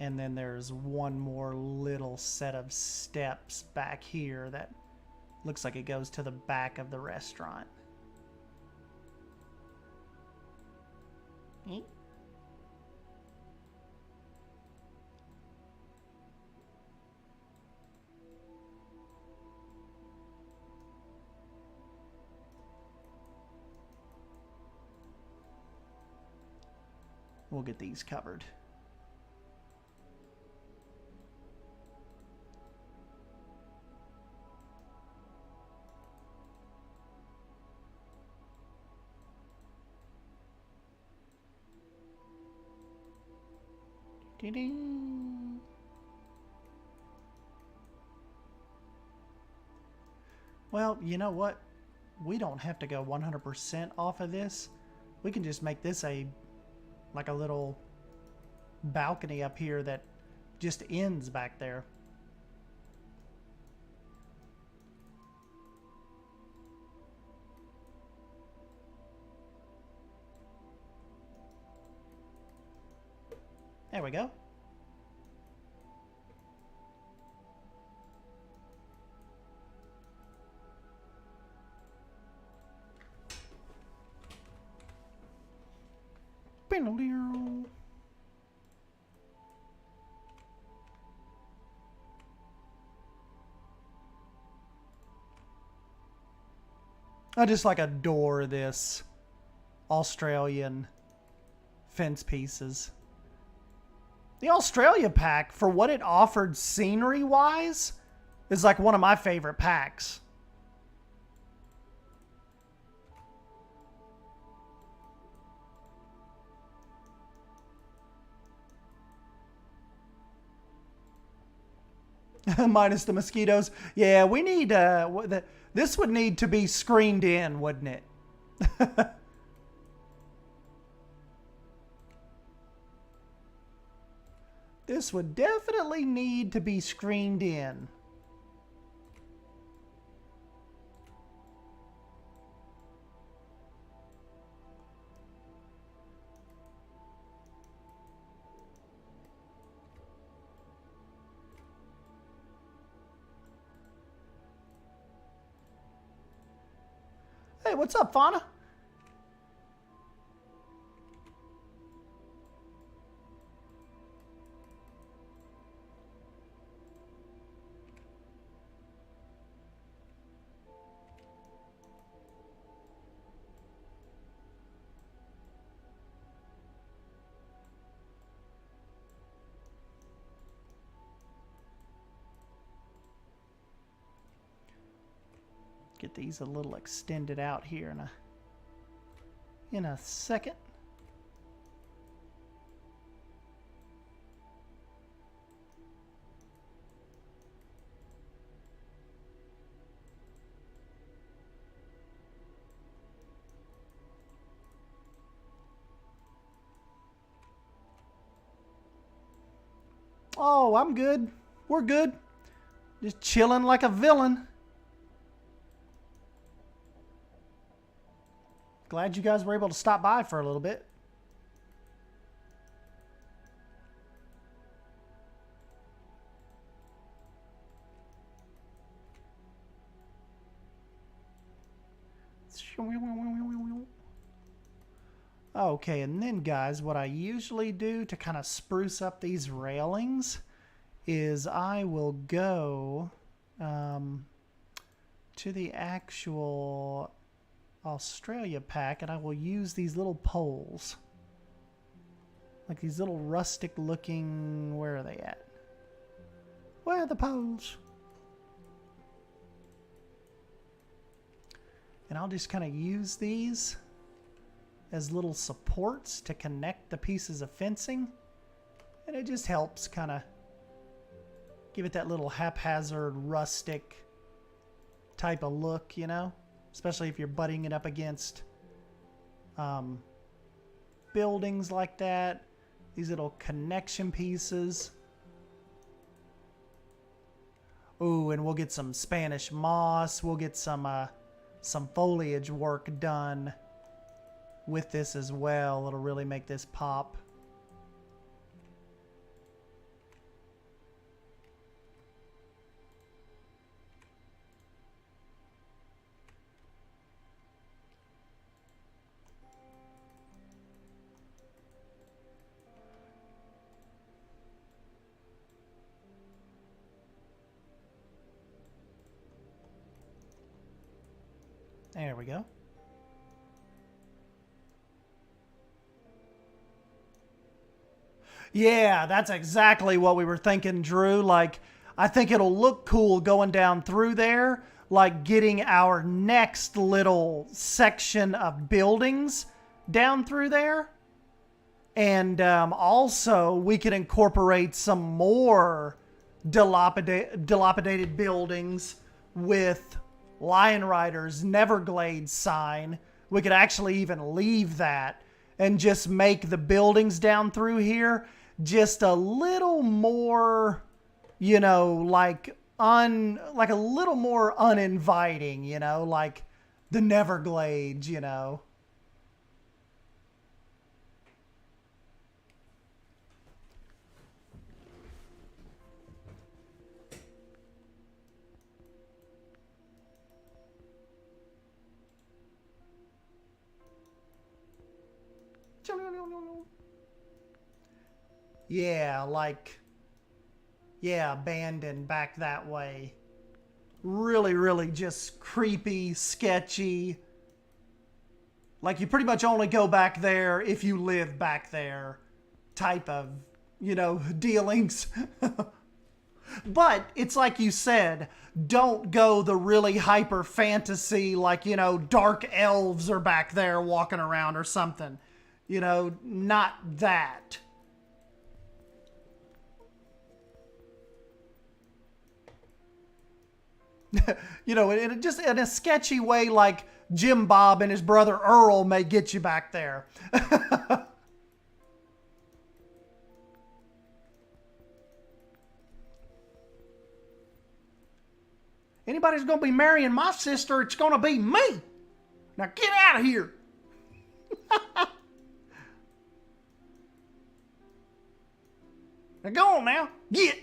And then there's one more little set of steps back here that looks like it goes to the back of the restaurant. We'll get these covered. Ding. Well, you know what? We don't have to go 100% off of this. We can just make this like a little balcony up here that just ends back there. There we go. I just like adore this Australian fence pieces. The Australia pack, for what it offered scenery-wise, is like one of my favorite packs. Minus the mosquitoes. Yeah, we need, this would need to be screened in, wouldn't it? This would definitely need to be screened in. Hey, what's up, Fauna? Get these a little extended out here in a second. Oh, I'm good. We're good. Just chilling like a villain. Glad you guys were able to stop by for a little bit. Okay, and then guys, what I usually do to kind of spruce up these railings is I will go to the actual Australia pack and I will use these little poles. Like these little rustic looking, where are they at? Where are the poles? And I'll just kind of use these as little supports to connect the pieces of fencing. And it just helps kind of give it that little haphazard, rustic type of look, you know? Especially if you're butting it up against buildings like that. These little connection pieces. Ooh, and we'll get some Spanish moss. We'll get some foliage work done with this as well. It'll really make this pop. There we go. Yeah, that's exactly what we were thinking, Drew. Like, I think it'll look cool going down through there, like getting our next little section of buildings down through there. And also, we could incorporate some more dilapidated buildings with Lion Rider's Neverglade sign. We could actually even leave that and just make the buildings down through here just a little more, you know, like a little more uninviting, you know, like the Neverglades, you know. Yeah, like, yeah, abandoned back that way. Really, really just creepy, sketchy. Like, you pretty much only go back there if you live back there type of, you know, dealings. But it's like you said, don't go the really hyper fantasy, like, you know, dark elves are back there walking around or something. You know, not that. You know, just in a sketchy way, like Jim Bob and his brother Earl may get you back there. anybody's going to be marrying my sister, it's going to be me. Now get out of here. Now go on now. Get.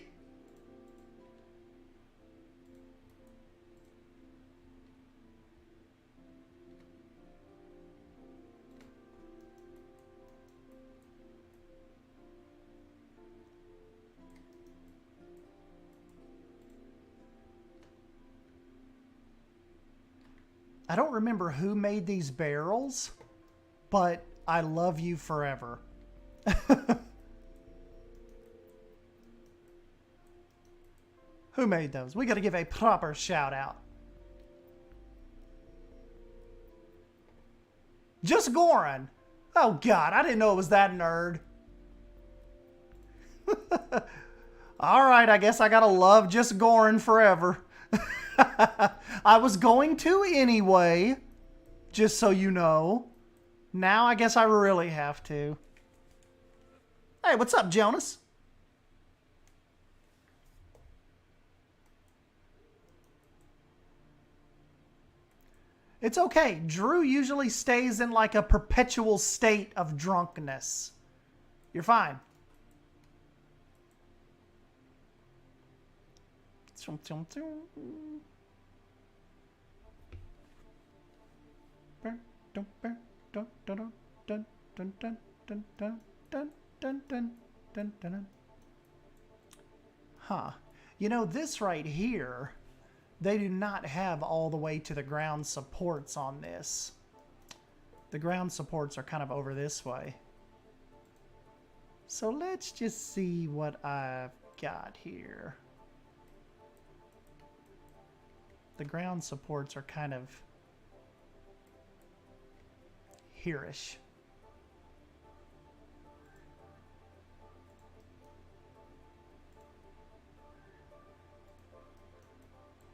I don't remember who made these barrels, but I love you forever. Who made those? We got to give a proper shout out. Just Goran. Oh God, I didn't know it was that nerd. All right, I guess I gotta love Just Goran forever. I was going to anyway, just so you know. Now I guess I really have to. Hey, what's up, Jonas? It's okay. Drew usually stays in like a perpetual state of drunkenness. You're fine. Huh. You know, this right here, they do not have all the way to the ground supports on this. The ground supports are kind of over this way. So let's just see what I've got here. The ground supports are kind of here-ish.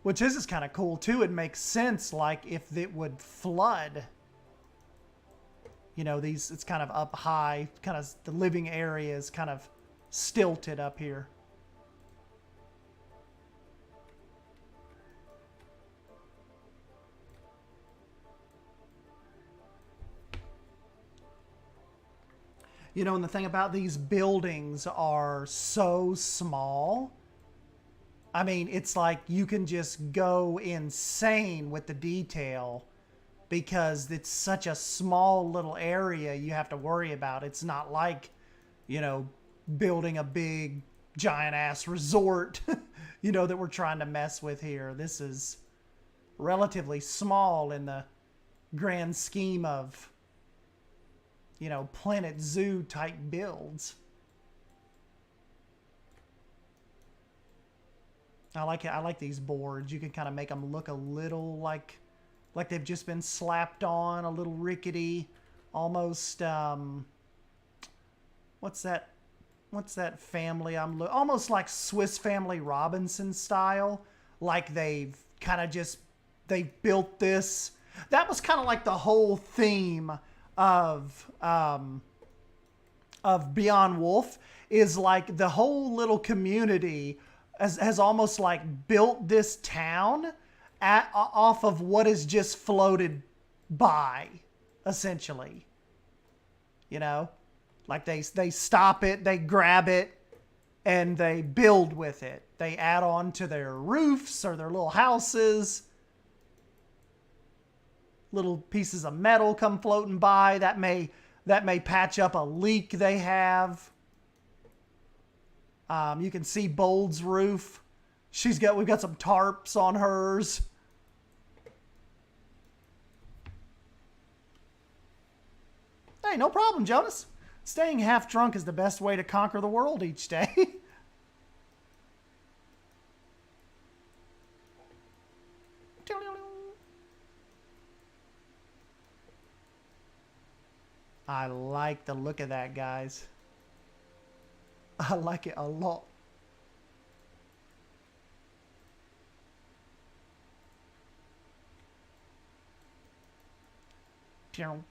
Which this is kind of cool too. It makes sense, like if it would flood. You know, these, it's kind of up high, kind of the living area is kind of stilted up here. You know, and the thing about these buildings are so small. I mean, it's like you can just go insane with the detail because it's such a small little area you have to worry about. It's not like, you know, building a big giant ass resort, you know, that we're trying to mess with here. This is relatively small in the grand scheme of, you know, Planet Zoo type builds. I like it. I like these boards. You can kind of make them look a little like they've just been slapped on, a little rickety, almost what's that family almost like Swiss Family Robinson style, like they've kind of just built this. That was kind of like the whole theme of Beyond Wolf, is like the whole little community has almost like built this town off of what is just floated by, essentially. You know, like they stop it, they grab it, and they build with it. They add on to their roofs or their little houses. Little pieces of metal come floating by that may patch up a leak they have. You can see Bold's roof. We've got some tarps on hers. Hey, no problem, Jonas. Staying half drunk is the best way to conquer the world each day. I like the look of that, guys. I like it a lot. Down,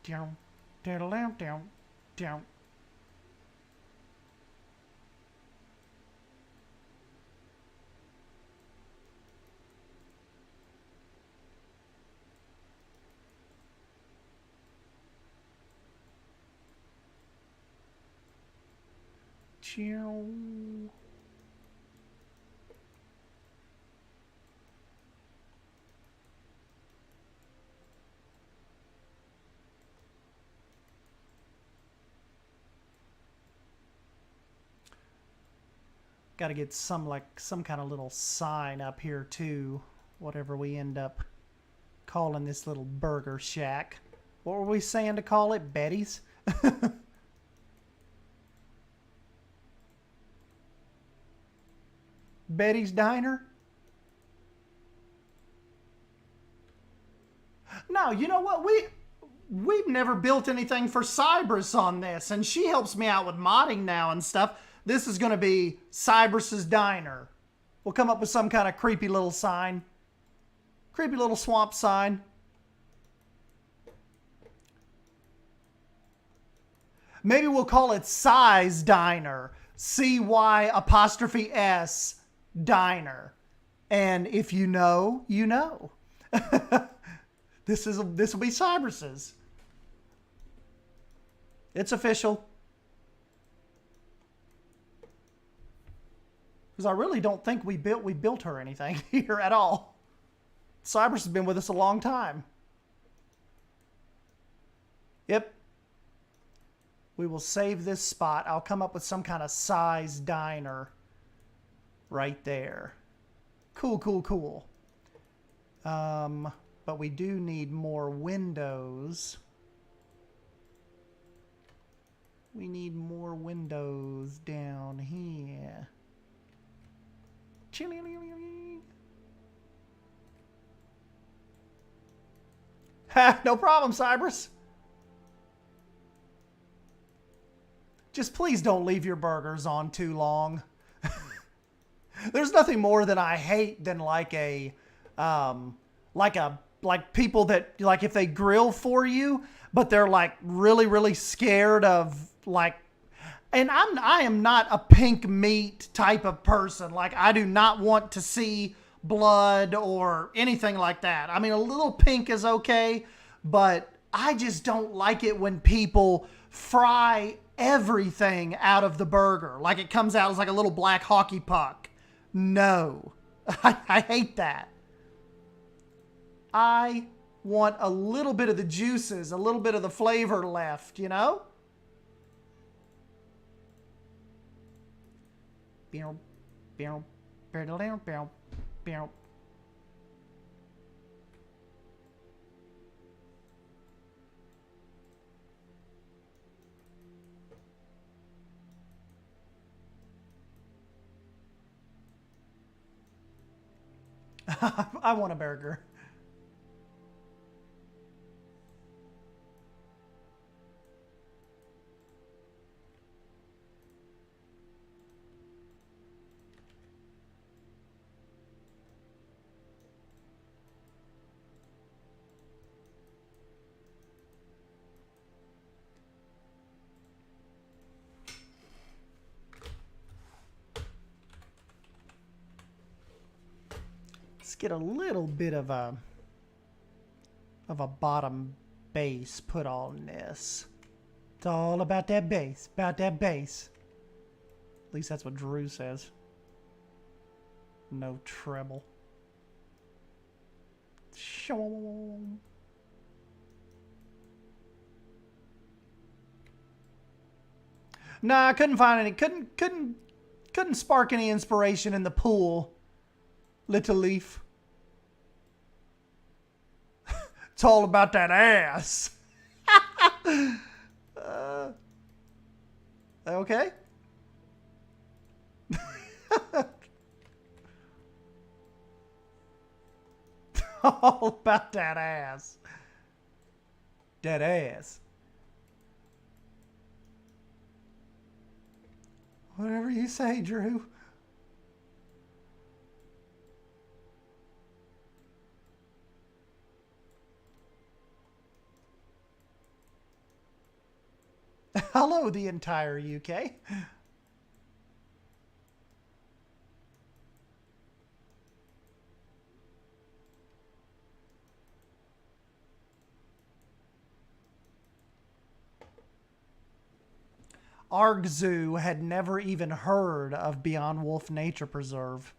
down, down, down, down, down. Got to get some kind of little sign up here too, whatever we end up calling this little burger shack. What were we saying to call it? Betty's? Betty's Diner? No, you know what? We've never built anything for Cybrus on this, and she helps me out with modding now and stuff. This is going to be Cybrus's Diner. We'll come up with some kind of creepy little sign. Creepy little swamp sign. Maybe we'll call it Size Diner. CY''S Diner. And if you know, you know. This will be Cybrus's. It's official. Because I really don't think we built her anything here at all. Cybrus has been with us a long time. Yep. We will save this spot. I'll come up with some kind of size diner right there. Cool, cool, cool. But we do need more windows. We need more windows down here. Ha, no problem, Cybrus. Just please don't leave your burgers on too long. There's nothing more that I hate than like people that, like, if they grill for you, but they're like really scared of, like, and I am not a pink meat type of person. Like, I do not want to see blood or anything like that. I mean, a little pink is okay, but I just don't like it when people fry everything out of the burger. Like, it comes out as like a little black hockey puck. No. I hate that. I want a little bit of the juices, a little bit of the flavor left, you know? I want a burger. Let's get a little bit of a bottom base put on this. It's all about that base, At least that's what Drew says. No treble. Nah, I couldn't find any. Couldn't spark any inspiration in the pool. Little leaf. It's all about that ass. Okay. All about that ass. That ass. Whatever you say, Drew. Hello, the entire UK. ArgZoo had never even heard of Beyond Wolf Nature Preserve.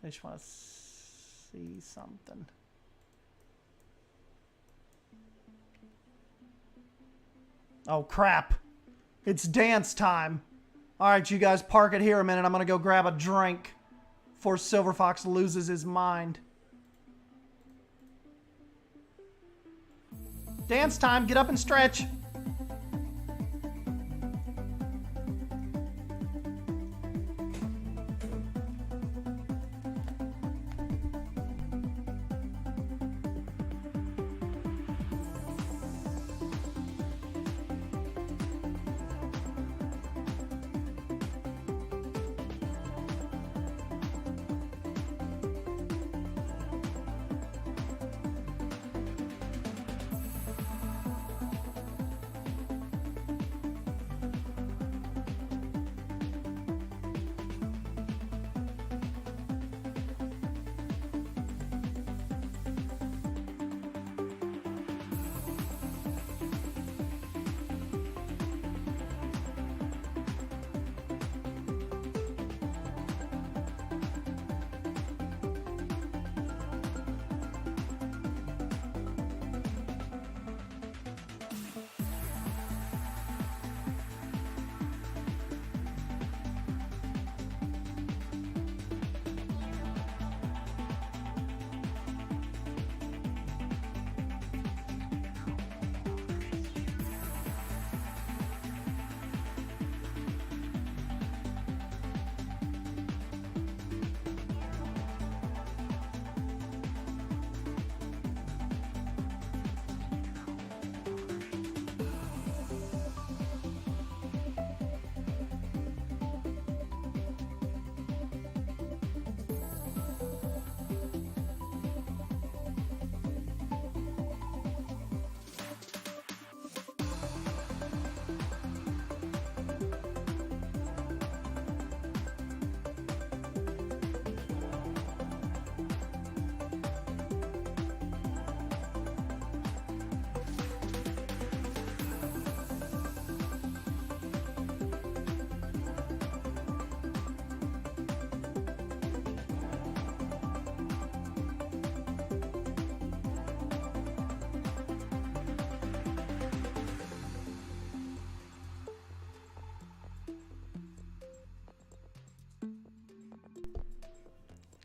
I just want to see something. Oh, crap. It's dance time. All right, you guys park it here a minute. I'm going to go grab a drink before Silver Fox loses his mind. Dance time. Get up and stretch.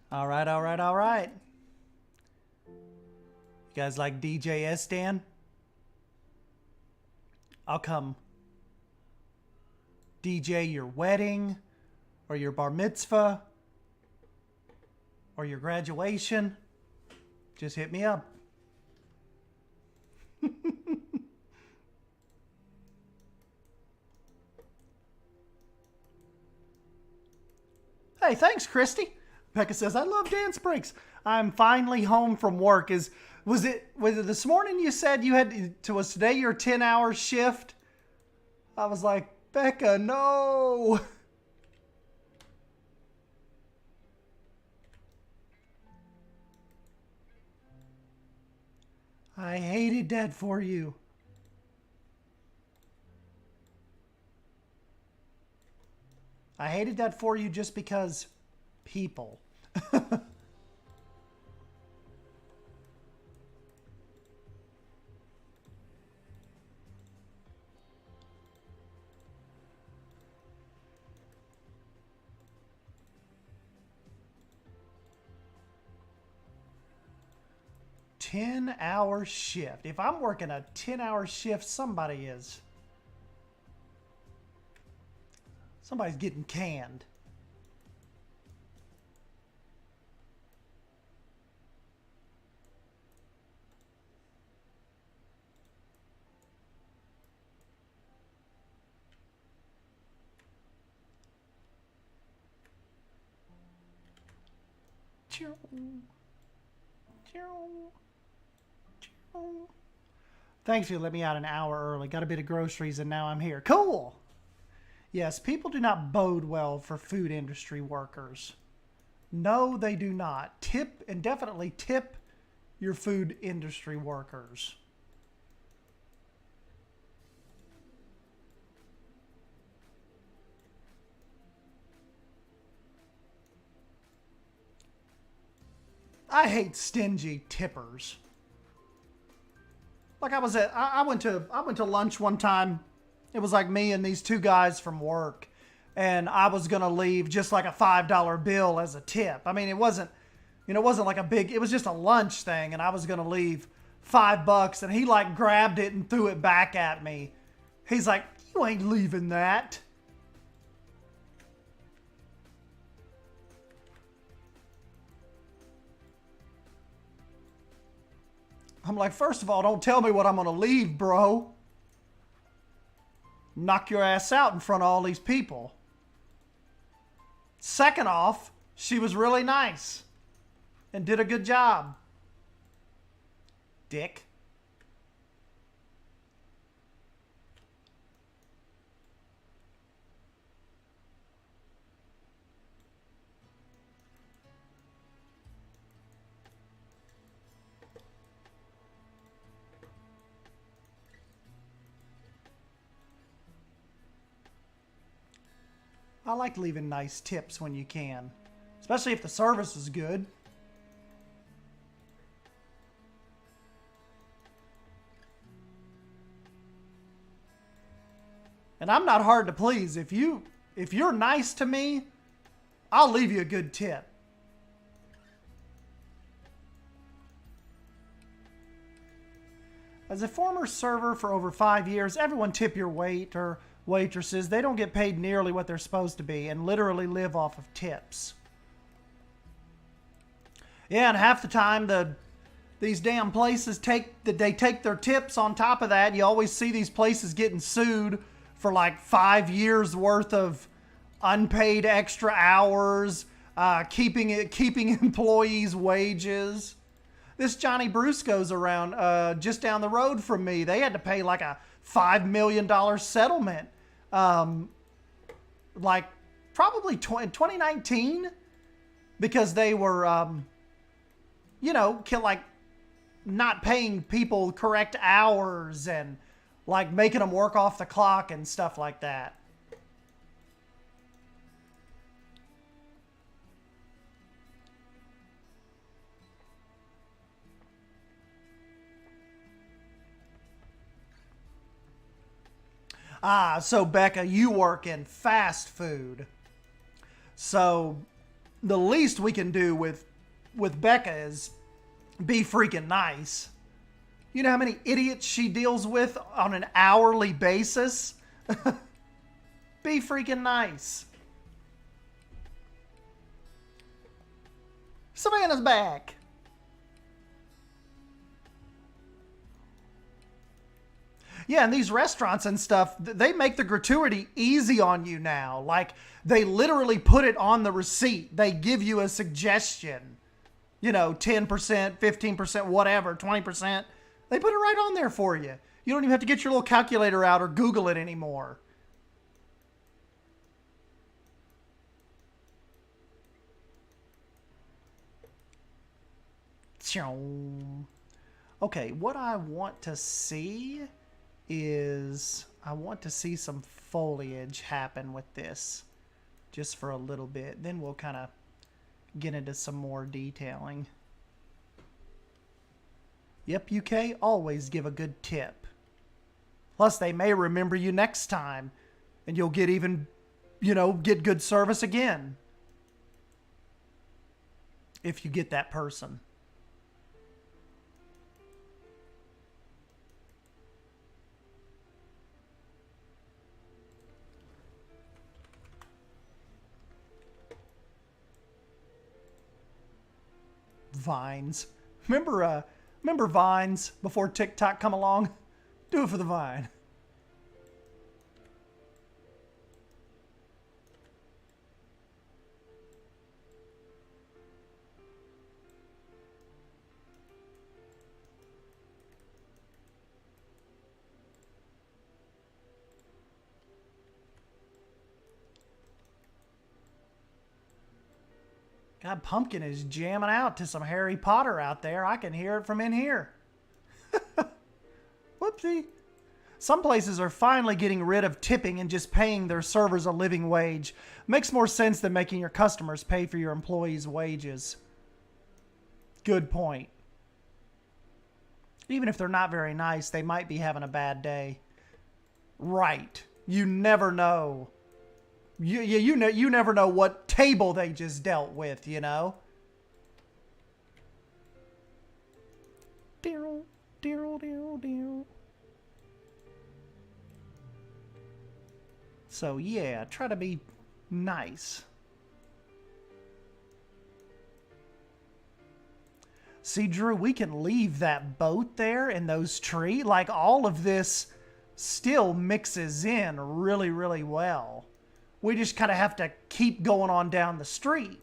All right, all right, all right. You guys like DJ S-Dan? I'll come DJ your wedding or your bar mitzvah or your graduation. Just hit me up. Hey, thanks, Christy. Becca says, I love dance breaks. I'm finally home from work. Was it this morning you said you had was today your 10-hour shift? I was like, Becca, no. I hated that for you. I hated that for you just because people. $10-hour shift. If I'm working a 10-hour shift, somebody is. Somebody's getting canned. Thanks for letting me out an hour early. Got a bit of groceries and now I'm here. Cool. Yes, people do not bode well for food industry workers. No, they do not. Tip, and definitely tip your food industry workers. I hate stingy tippers. Like I went to lunch one time. It was like me and these two guys from work, and I was gonna leave just like a $5 bill as a tip. I mean, it wasn't like a big. It was just a lunch thing, and I was gonna leave $5, and he like grabbed it and threw it back at me. He's like, "You ain't leaving that." I'm like, first of all, don't tell me what I'm gonna leave, bro. Knock your ass out in front of all these people. Second off, she was really nice and did a good job. Dick. I like leaving nice tips when you can, especially if the service is good. And I'm not hard to please. If you're nice to me, I'll leave you a good tip. As a former server for over 5 years, everyone tip your wait or waitresses. They don't get paid nearly what they're supposed to be and literally live off of tips. Yeah, and half the time these damn places take their tips on top of that. You always see these places getting sued for like 5 years worth of unpaid extra hours, keeping employees' wages. This Johnny Brusco's around just down the road from me. They had to pay like a $5 million settlement, like probably 2019, because they were, like not paying people correct hours and like making them work off the clock and stuff like that. Ah, so Becca, you work in fast food. So the least we can do with Becca is be freaking nice. You know how many idiots she deals with on an hourly basis? Be freaking nice. Savannah's back. Yeah, and these restaurants and stuff, they make the gratuity easy on you now. Like, they literally put it on the receipt. They give you a suggestion. 10%, 15%, whatever, 20%. They put it right on there for you. You don't even have to get your little calculator out or Google it anymore. Okay, what I want to see is I want to see some foliage happen with this just for a little bit. Then we'll kind of get into some more detailing. Yep, UK, always give a good tip. Plus, they may remember you next time and you'll get even, get good service again. If you get that person. Vines. Remember Vines before TikTok come along? Do it for the Vine. God, Pumpkin is jamming out to some Harry Potter out there. I can hear it from in here. Whoopsie. Some places are finally getting rid of tipping and just paying their servers a living wage. Makes more sense than making your customers pay for your employees' wages. Good point. Even if they're not very nice, they might be having a bad day. Right. You never know. You never know what table they just dealt with, you know? Deal, deal, deal, deal. So yeah, try to be nice. See, Drew, we can leave that boat there and those trees. Like, all of this still mixes in really, really well. We just kind of have to keep going on down the street.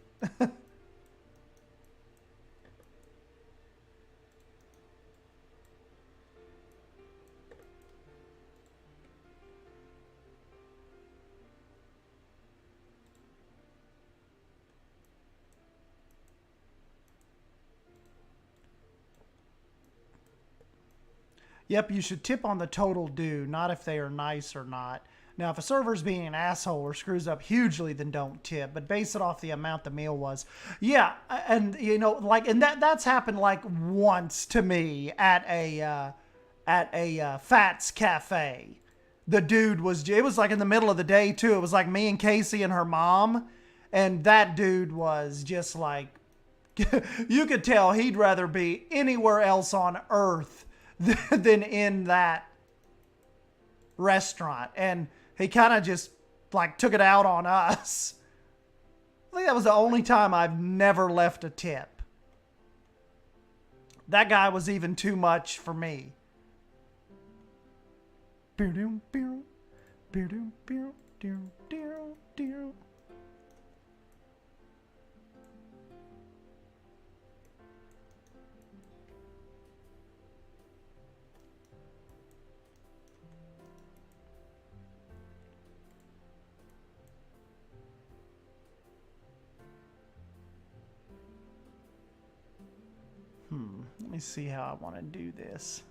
Yep, you should tip on the total due, not if they are nice or not. Now, if a server's being an asshole or screws up hugely, then don't tip, but base it off the amount the meal was. Yeah, and you know, like, and that's happened like once to me at a Fats Cafe. The dude was, it was like in the middle of the day too. It was like me and Casey and her mom, and that dude was just like, you could tell he'd rather be anywhere else on earth than in that restaurant. And he kind of just like took it out on us. I think that was the only time I've never left a tip. That guy was even too much for me. Let me see how I want to do this.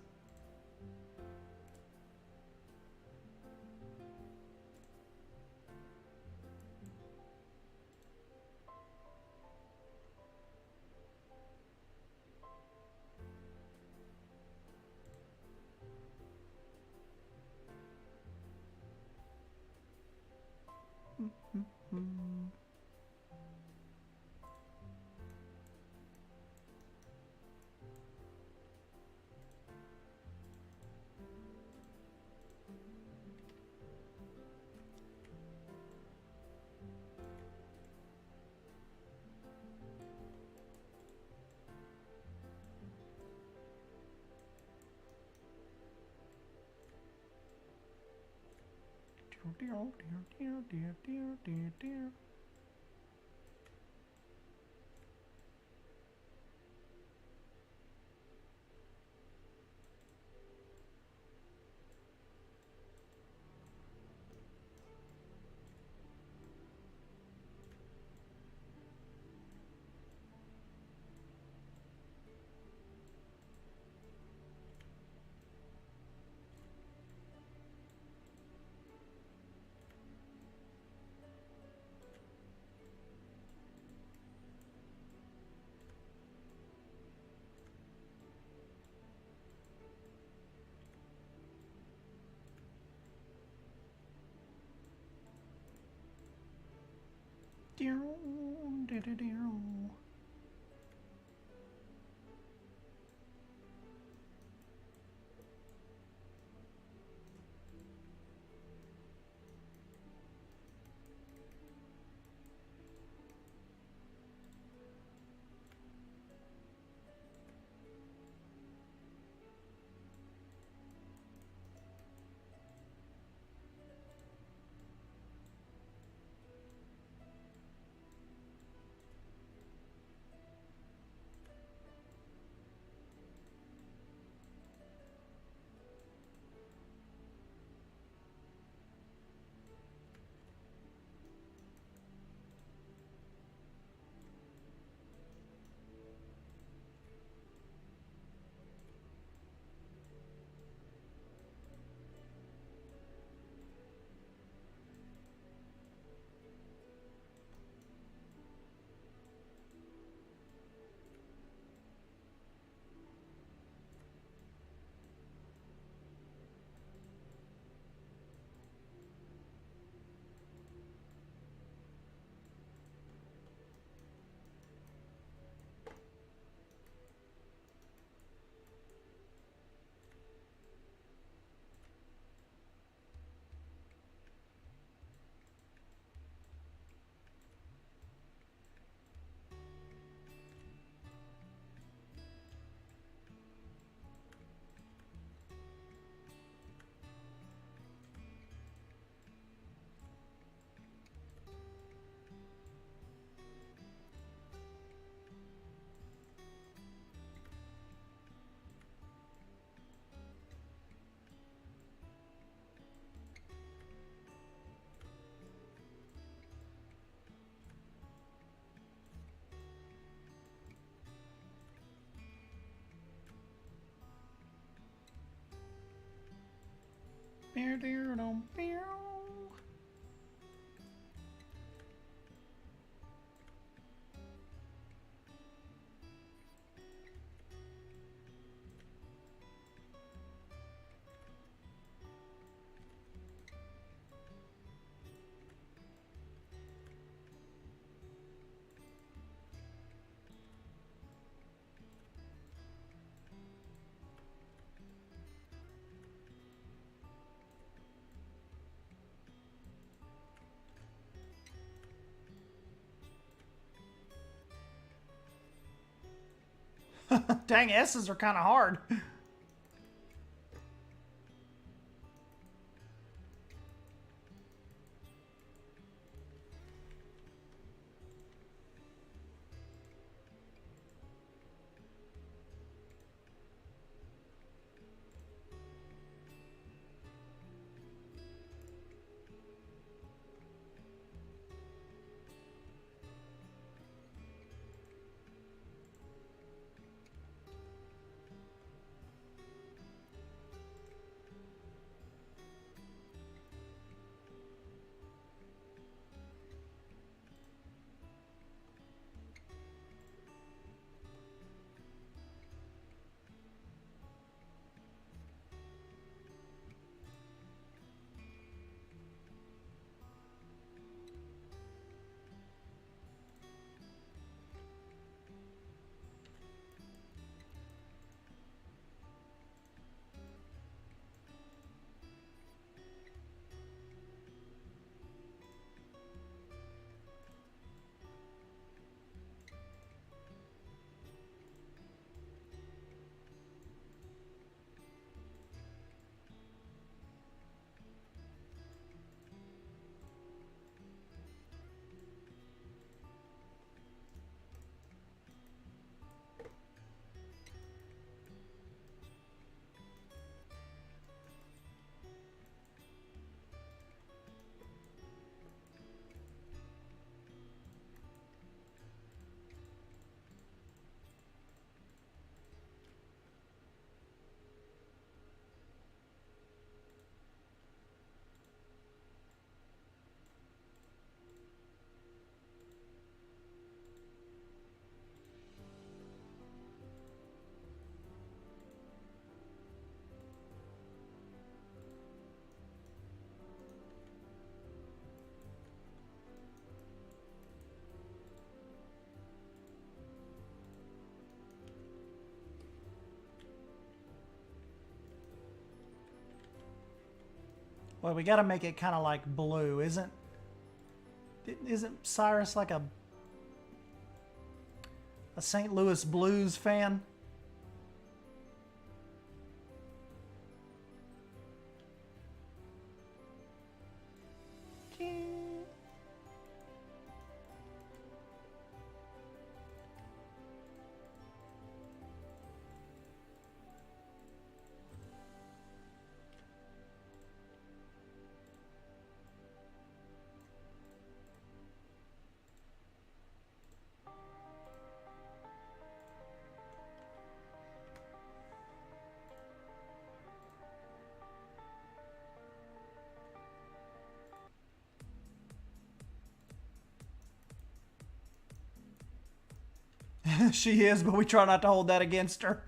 Dang, S's are kind of hard. Well, we got to make it kind of like blue, isn't Cyrus like a St. Louis Blues fan? She is, but we try not to hold that against her.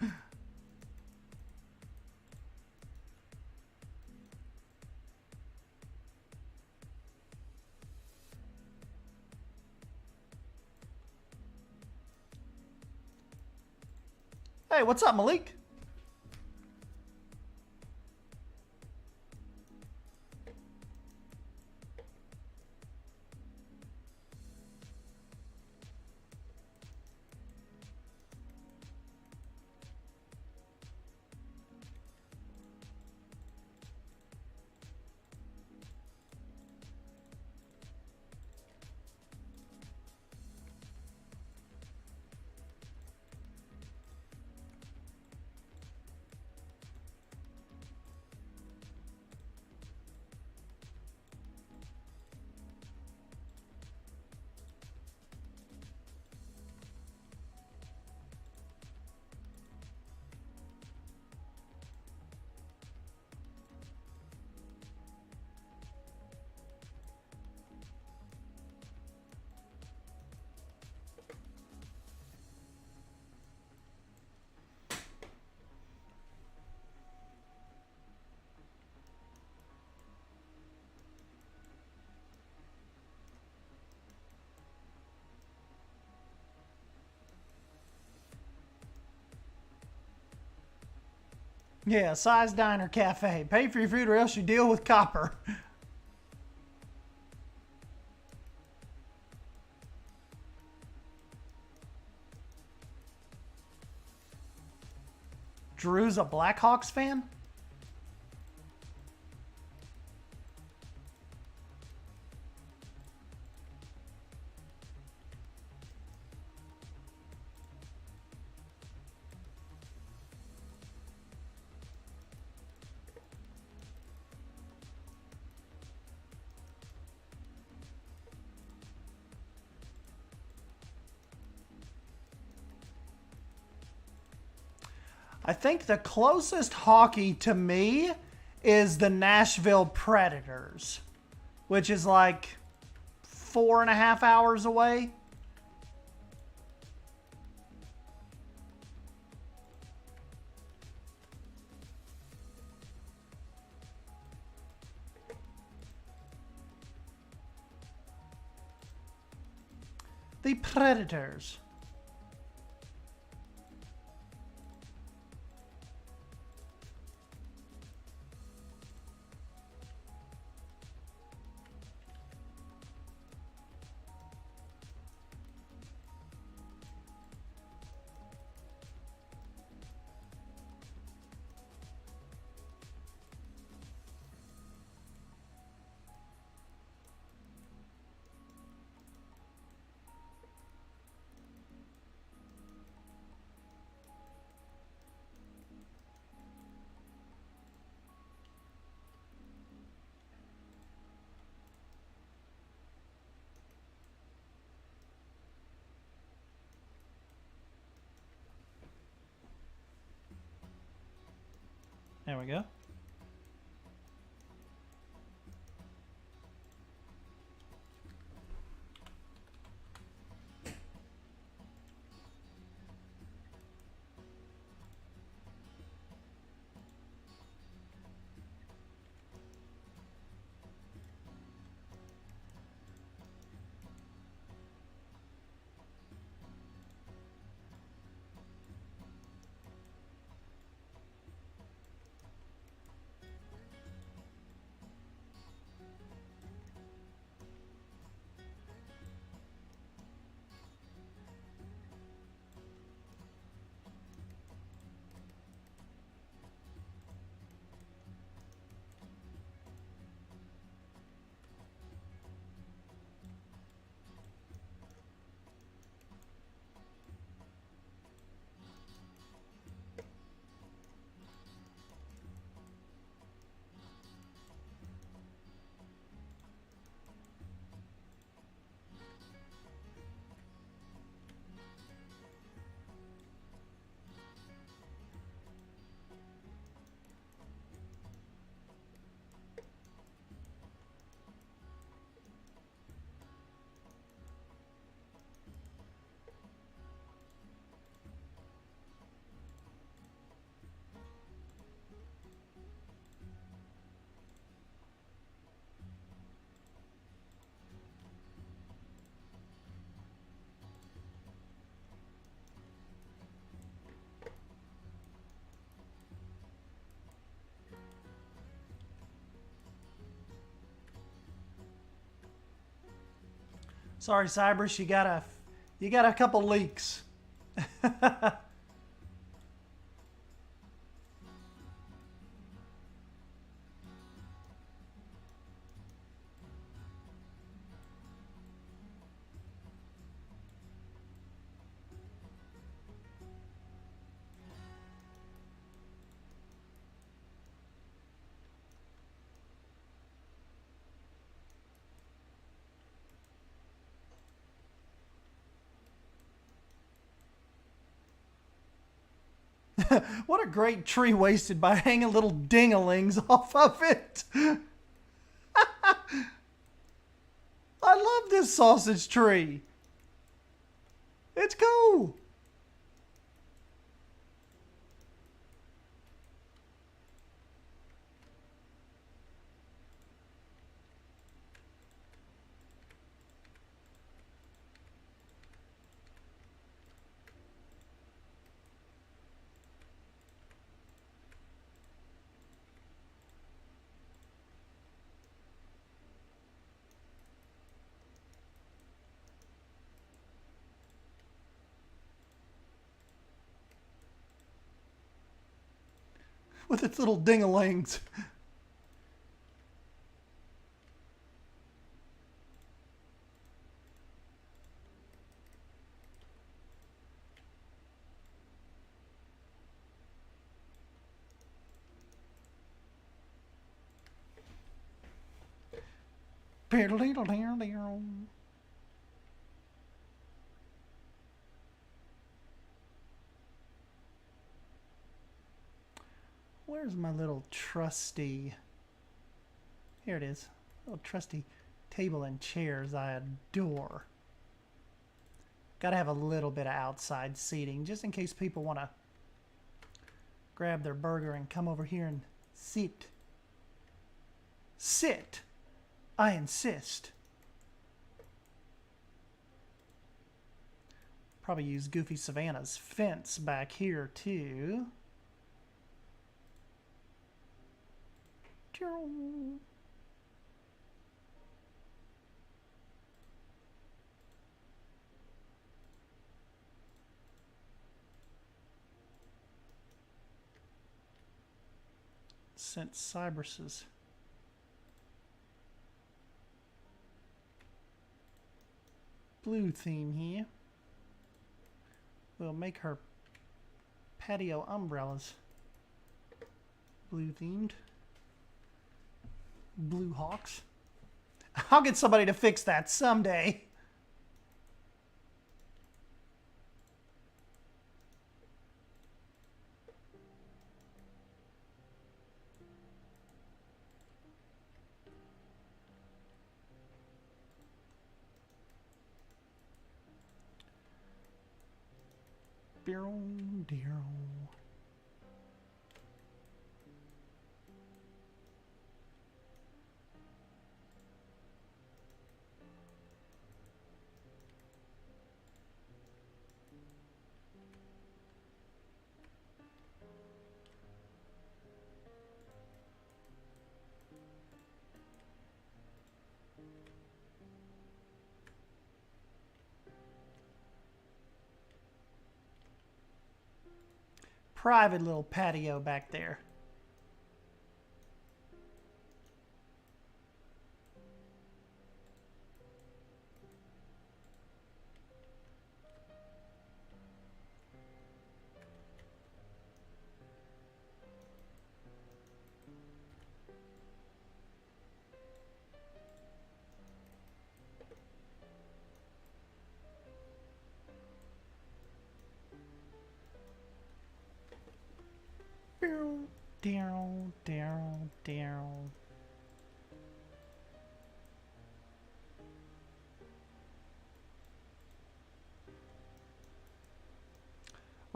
Hey, what's up, Malik? Yeah, size diner cafe. Pay for your food or else you deal with copper. Drew's a Blackhawks fan? I think the closest hockey to me is the Nashville Predators, which is like 4.5 hours away. The Predators. There we go. Sorry, Cybers, you got a couple leaks. What a great tree wasted by hanging little dinglings off of it. I love this sausage tree. It's cool. with its little ding-a-lings. Where's my little trusty? Here it is. Little trusty table and chairs I adore. Gotta have a little bit of outside seating just in case people want to grab their burger and come over here and sit. Sit! I insist. Probably use Goofy Savannah's fence back here too. Since Cypress's blue theme here, we'll make her patio umbrellas blue themed. Blue Hawks. I'll get somebody to fix that someday. Private little patio back there.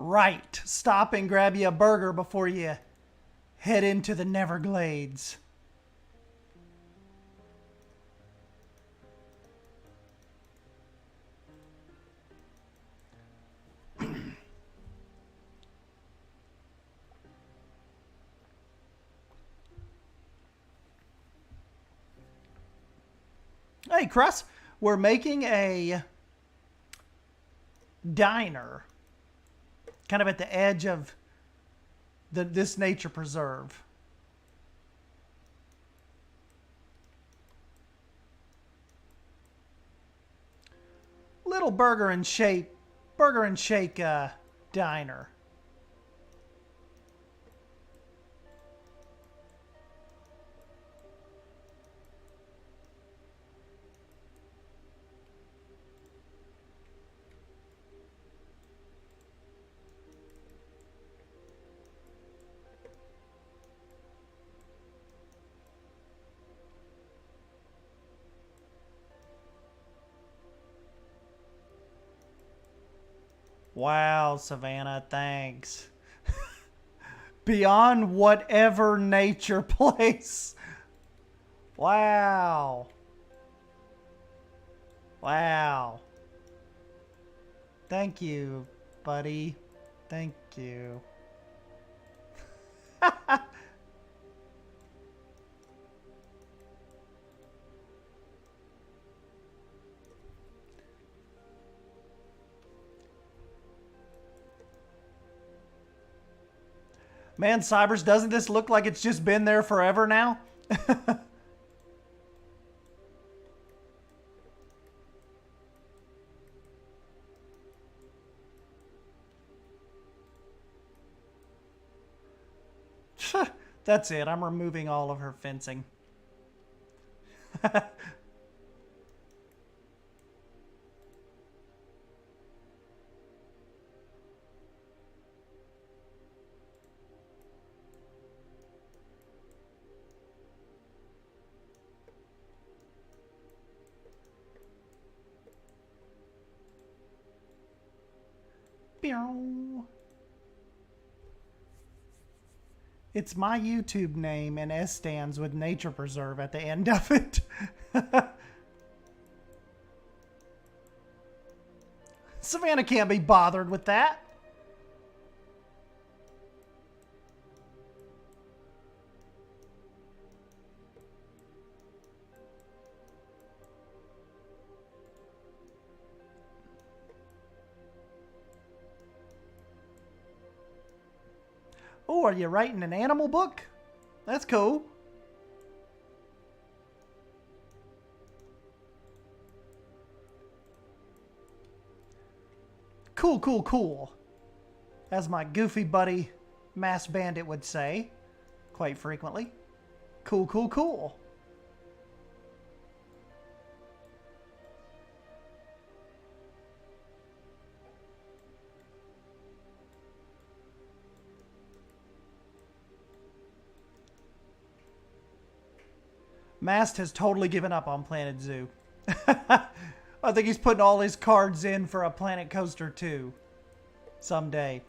Right. Stop and grab you a burger before you head into the Neverglades. Hey, Crust, we're making a diner kind of at the edge of this nature preserve. Little burger and shake diner. Wow, Savannah, thanks. Beyond whatever nature place. Wow. Wow. Thank you, buddy. Thank you. Man, Cybers, doesn't this look like it's just been there forever now? That's it. I'm removing all of her fencing. It's my YouTube name, and S stands with Nature Preserve at the end of it. Savannah can't be bothered with that. Oh, are you writing an animal book? That's cool. Cool, cool, cool. As my goofy buddy Mass Bandit would say, quite frequently. Cool, cool, cool. Mast has totally given up on Planet Zoo. I think he's putting all his cards in for a Planet Coaster 2 someday.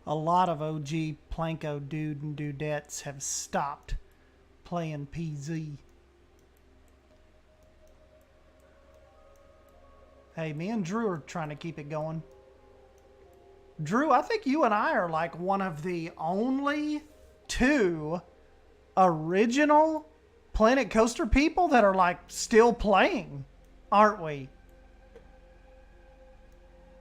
A lot of OG Planko dude and dudettes have stopped playing PZ. Hey, me and Drew are trying to keep it going. Drew, I think you and I are like one of the only two original Planet Coaster people that are like still playing, aren't we?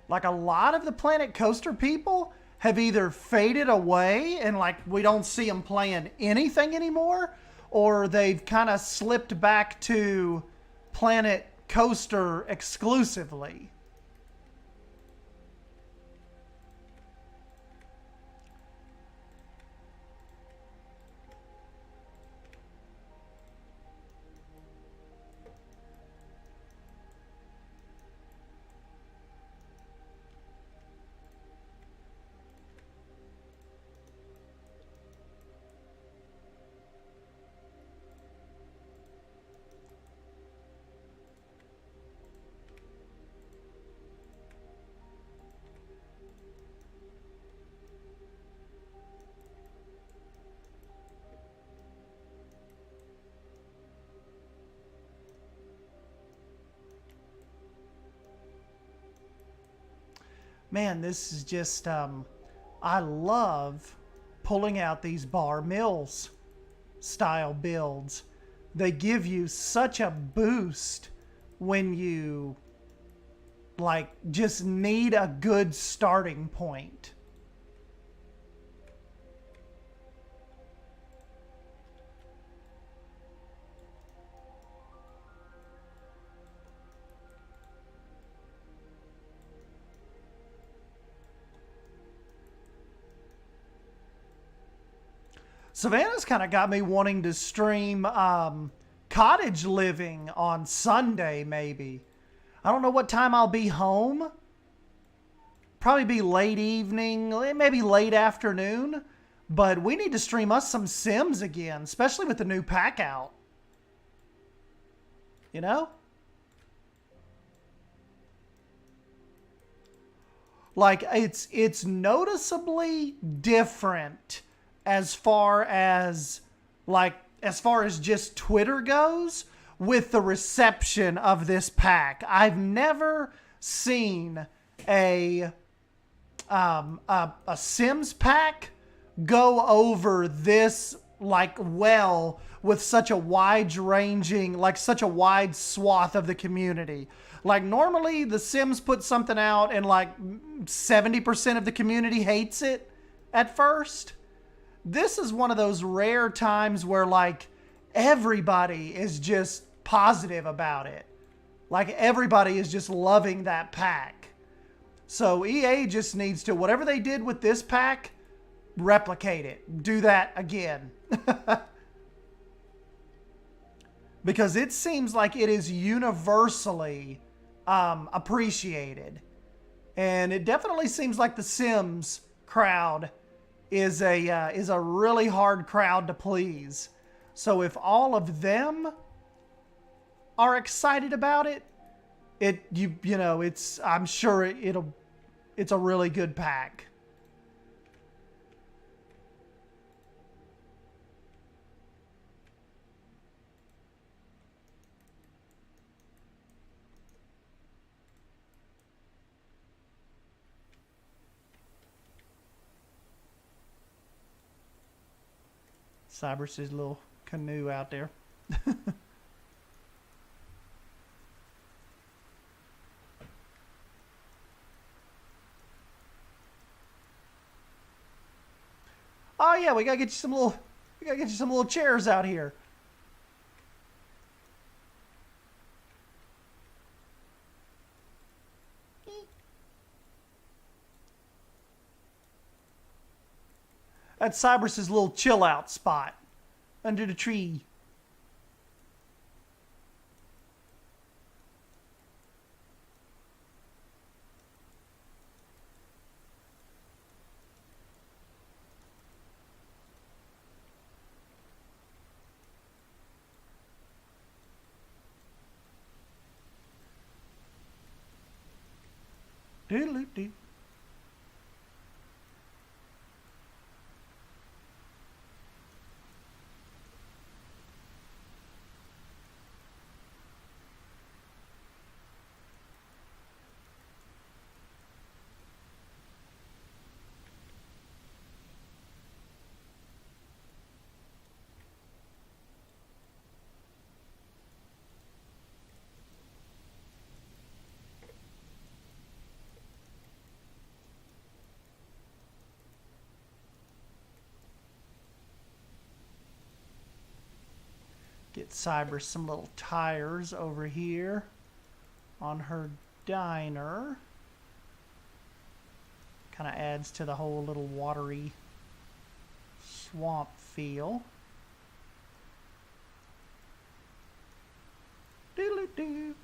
Like a lot of the Planet Coaster people have either faded away and like we don't see them playing anything anymore, or they've kind of slipped back to Planet Coaster exclusively. Man, this is just, I love pulling out these bar mills style builds. They give you such a boost when you, like, just need a good starting point. Savannah's kind of got me wanting to stream cottage living on Sunday, maybe. I don't know what time I'll be home. Probably be late evening, maybe late afternoon. But we need to stream us some Sims again, especially with the new pack out. You know? Like, it's noticeably different as far as just Twitter goes with the reception of this pack. I've never seen a Sims pack go over this well with such a wide-ranging, such a wide swath of the community. Like, normally the Sims put something out and 70% of the community hates it at first. This is one of those rare times where everybody is just positive about it. Everybody is just loving that pack. So EA just needs to, whatever they did with this pack, replicate it. Do that again. Because it seems like it is universally appreciated. And it definitely seems like the Sims crowd is a really hard crowd to please. So if all of them are excited about it, I'm sure it's a really good pack. Cyber's little canoe out there. Oh yeah, we gotta get you some little chairs out here. That's Cyber's little chill out spot under the tree. Doodle-doo. Get Cyber some little tires over here on her diner. Kind of adds to the whole little watery swamp feel. Doodle-doo.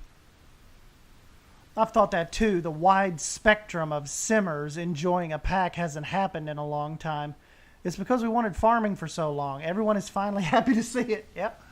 I've thought that too. The wide spectrum of simmers enjoying a pack hasn't happened in a long time. It's because we wanted farming for so long. Everyone is finally happy to see it. Yep.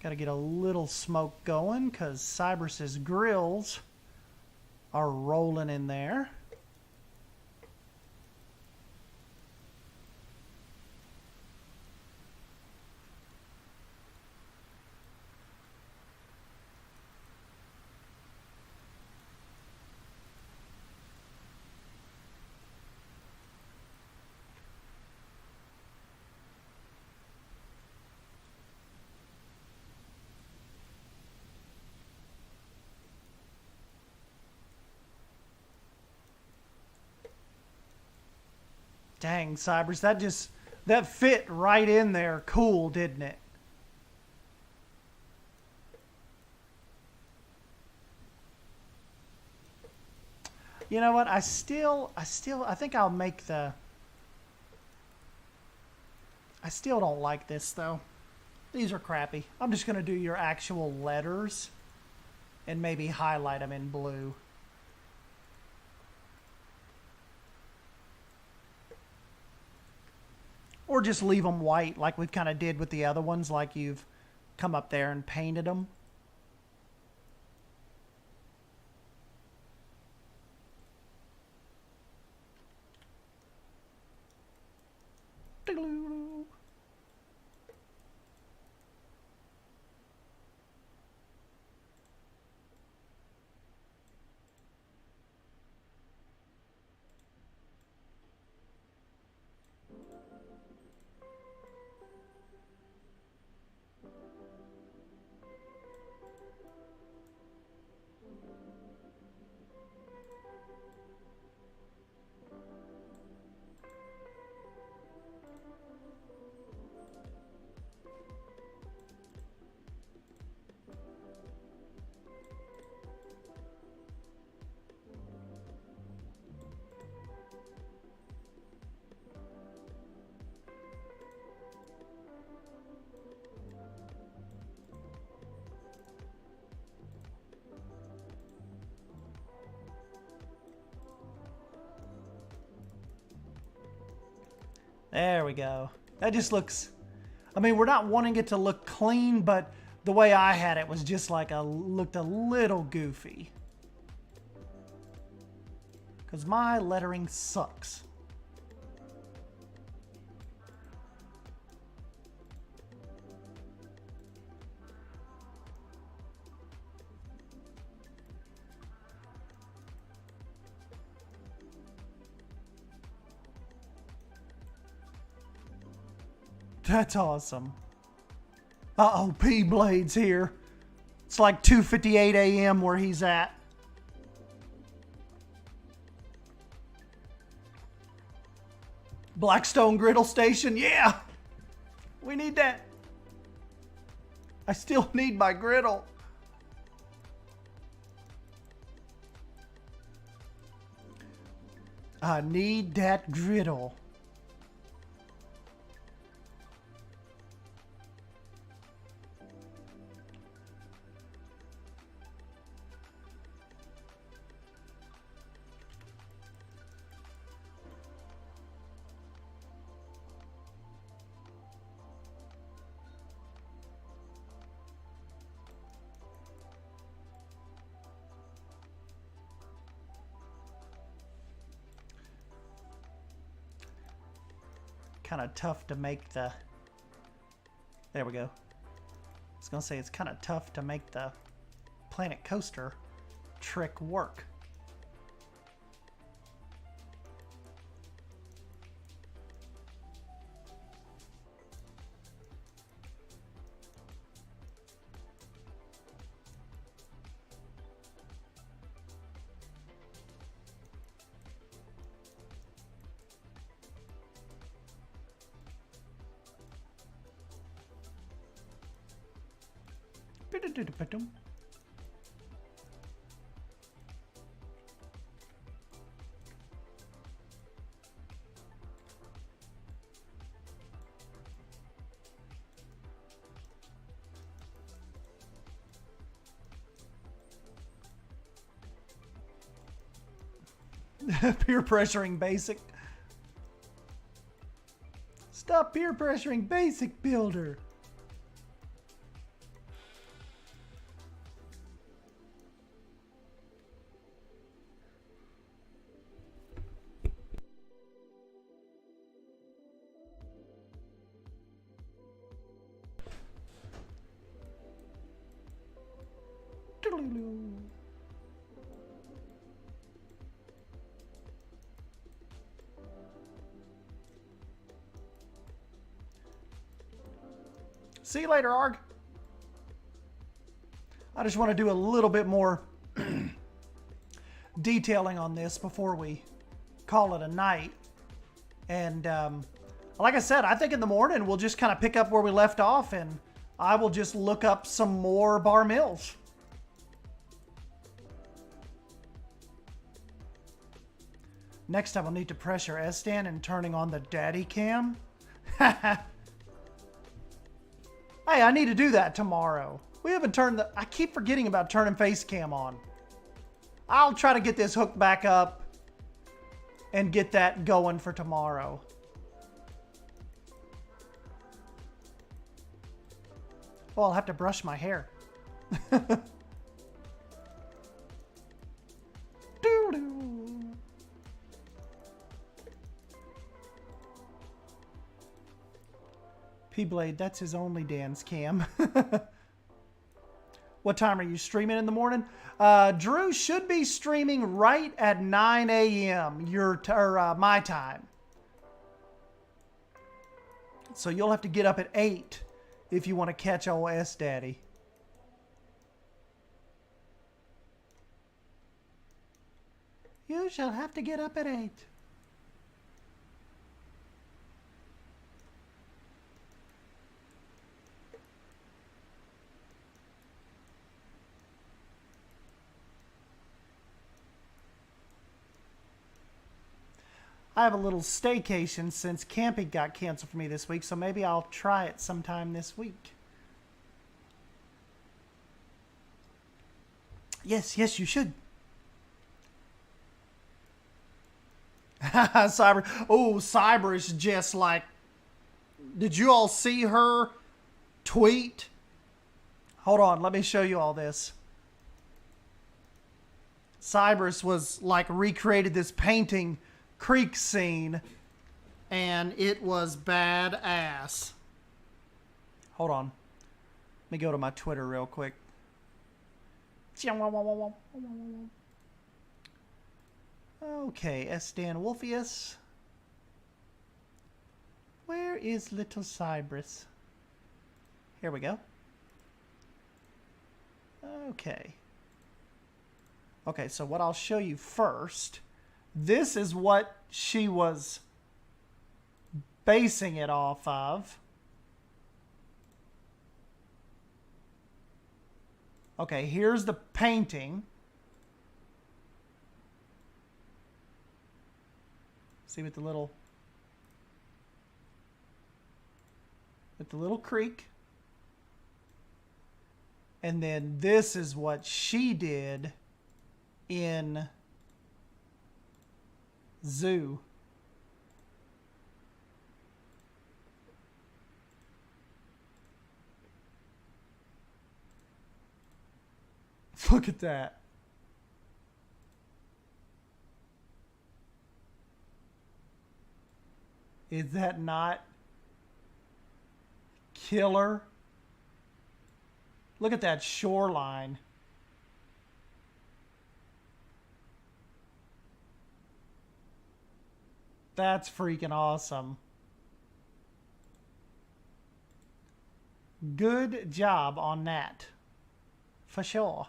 Got to get a little smoke going because Cyber's grills are rolling in there. Dang, Cybers, that fit right in there cool, didn't it? You know what? I think I'll make the... I still don't like this, though. These are crappy. I'm just going to do your actual letters and maybe highlight them in blue. Or just leave them white like we've kind of did with the other ones, like you've come up there and painted them. There we go. That just looks... I mean, we're not wanting it to look clean, but the way I had it was just like looked a little goofy. Because my lettering sucks. That's awesome. Uh-oh, P-Blade's here. It's like 2:58 a.m. where he's at. Blackstone Griddle Station, yeah! We need that. I still need my griddle. I need that griddle. Kind of tough to make the... There we go. I was going to say it's kind of tough to make the Planet Coaster trick work. Peer pressuring basic. Stop peer pressuring basic builder. See you later, Arg. I just want to do a little bit more detailing on this before we call it a night And like I said, I think in the morning we'll just kind of pick up where we left off, and I will just look up some more bar mills. Next, I will need to pressure S-stand and turning on the daddy cam. Hey, I need to do that tomorrow. We haven't turned the... I keep forgetting about turning face cam on. I'll try to get this hooked back up and get that going for tomorrow. Oh, I'll have to brush my hair. Doo-doo. P-Blade, that's his only dance cam. What time are you streaming in the morning? Drew should be streaming right at 9 a.m. My time. So you'll have to get up at 8 if you want to catch old S Daddy. You shall have to get up at 8. I have a little staycation since camping got canceled for me this week, so maybe I'll try it sometime this week. Yes, you should. Cyber. Oh, Cyber is just like... Did you all see her tweet? Hold on, let me show you all this. Cybers was like recreated this painting creek scene, and it was badass. Hold on. Let me go to my Twitter real quick. Okay, S-Dan Wolfius. Where is little Cypress? Here we go. Okay. Okay, so what I'll show you first... This is what she was basing it off of. Okay, here's the painting. See with the little creek. And then this is what she did in Zoo. Look at that. Is that not killer? Look at that shoreline. That's freaking awesome. Good job on that. For sure.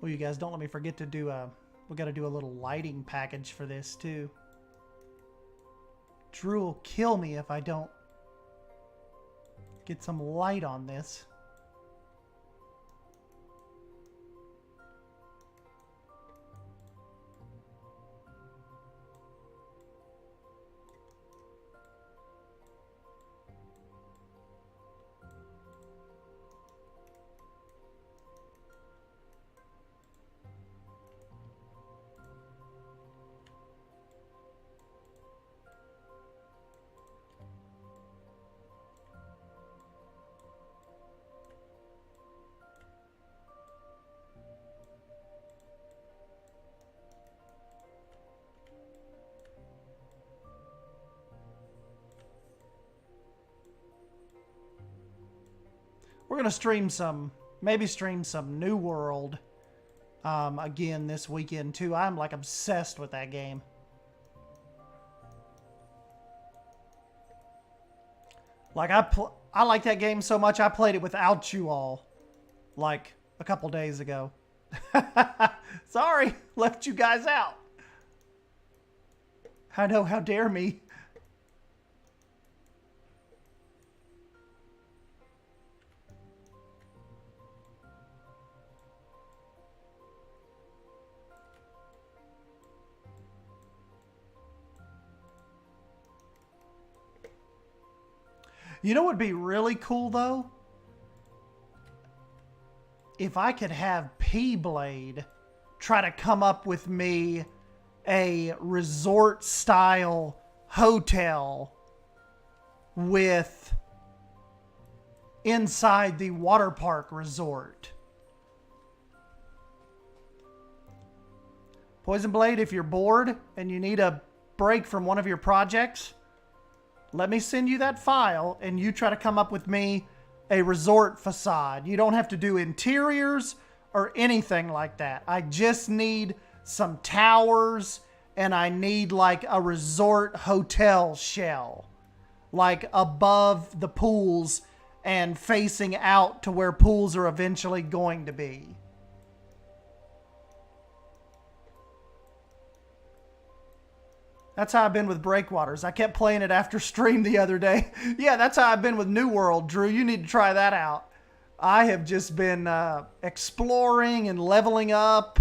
Well, you guys, don't let me forget to do we got to do a little lighting package for this too. Drew will kill me if I don't get some light on this. We're going to stream some, maybe stream some New World again this weekend too. I'm like obsessed with that game. Like I like that game so much, I played it without you all, like, a couple days ago. Sorry, left you guys out. I know, how dare me. You know what would be really cool, though? If I could have P-Blade try to come up with me a resort-style hotel with inside the water park resort. Poison Blade, if you're bored and you need a break from one of your projects, let me send you that file and you try to come up with me a resort facade. You don't have to do interiors or anything like that. I just need some towers and I need like a resort hotel shell, like above the pools and facing out to where pools are eventually going to be. That's how I've been with Breakwaters. I kept playing it after stream the other day. Yeah, that's how I've been with New World, Drew. You need to try that out. I have just been exploring and leveling up.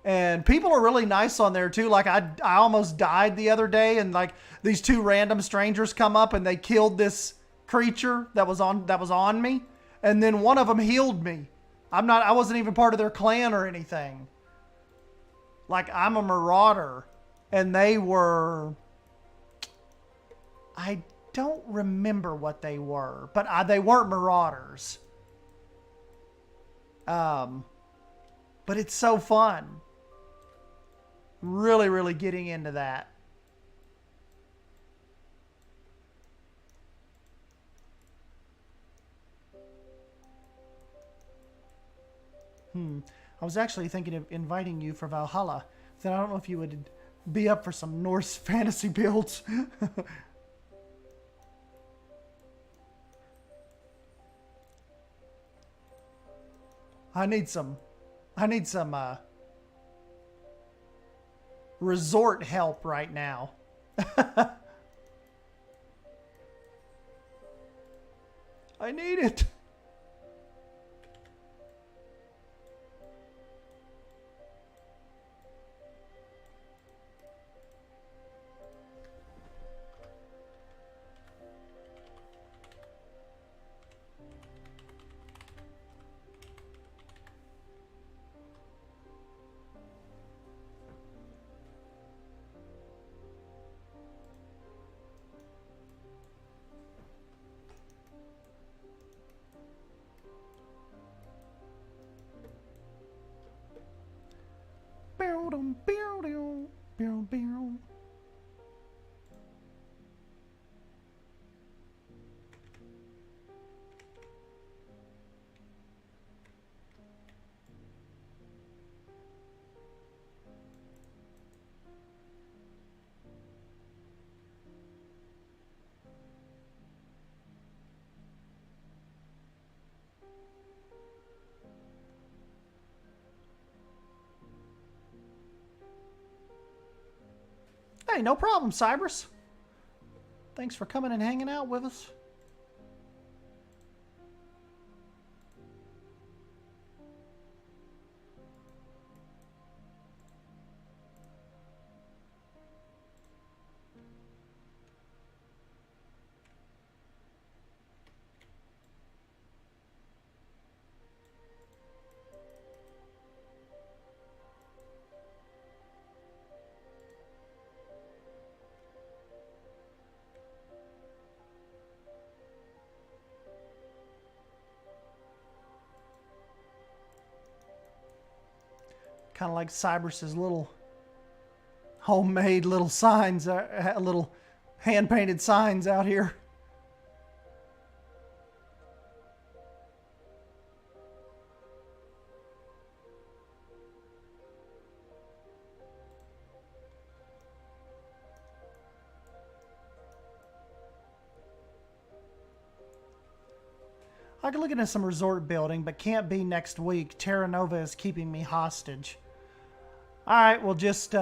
And people are really nice on there, too. Like, I almost died the other day. And, like, these two random strangers come up and they killed this creature that was on me. And then one of them healed me. I wasn't even part of their clan or anything. Like, I'm a marauder. And they were, I don't remember what they were, but they weren't marauders. But it's so fun. Really, really getting into that. I was actually thinking of inviting you for Valhalla. Then I don't know if you would be up for some Norse fantasy builds. I need some resort help right now. I need it. Hey, no problem, Cybers. Thanks for coming and hanging out with us. Kind of like Cyberus's little homemade little signs, little hand-painted signs out here. I could look into some resort building, but can't be next week. Terra Nova is keeping me hostage. All right, well, just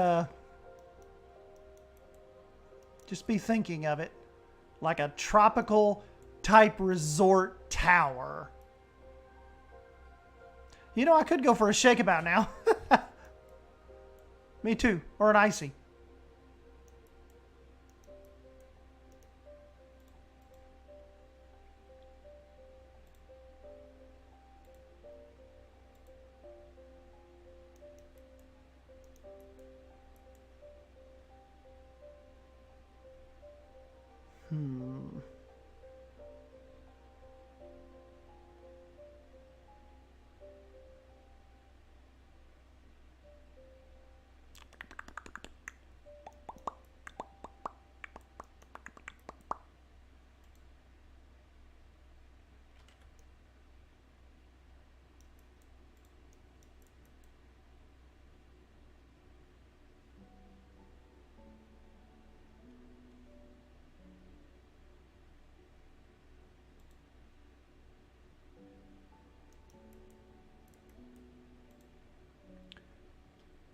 be thinking of it. Like a tropical type resort tower. You know, I could go for a shakeabout now. Me too. Or an icy.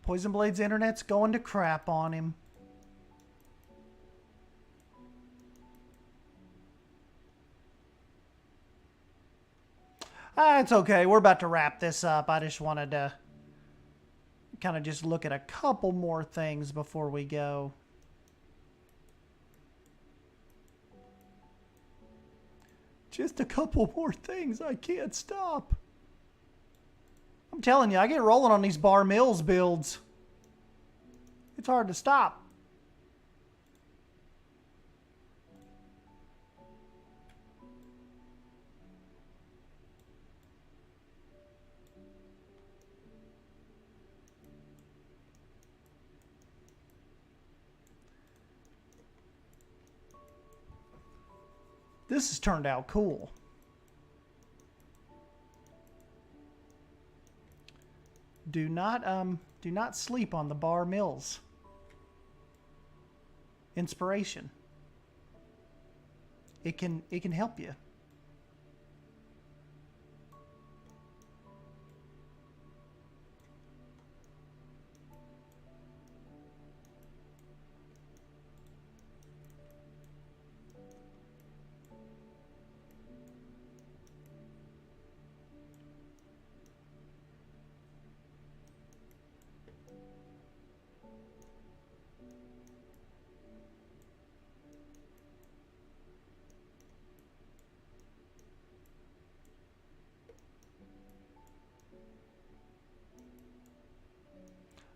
Poison Blade's internet's going to crap on him. It's okay. We're about to wrap this up. I just wanted to kind of just look at a couple more things before we go. Just a couple more things. I can't stop. I'm telling you, I get rolling on these Bar Mills builds. It's hard to stop. This has turned out cool. Do not sleep on the Bar Mills. Inspiration. It can help you.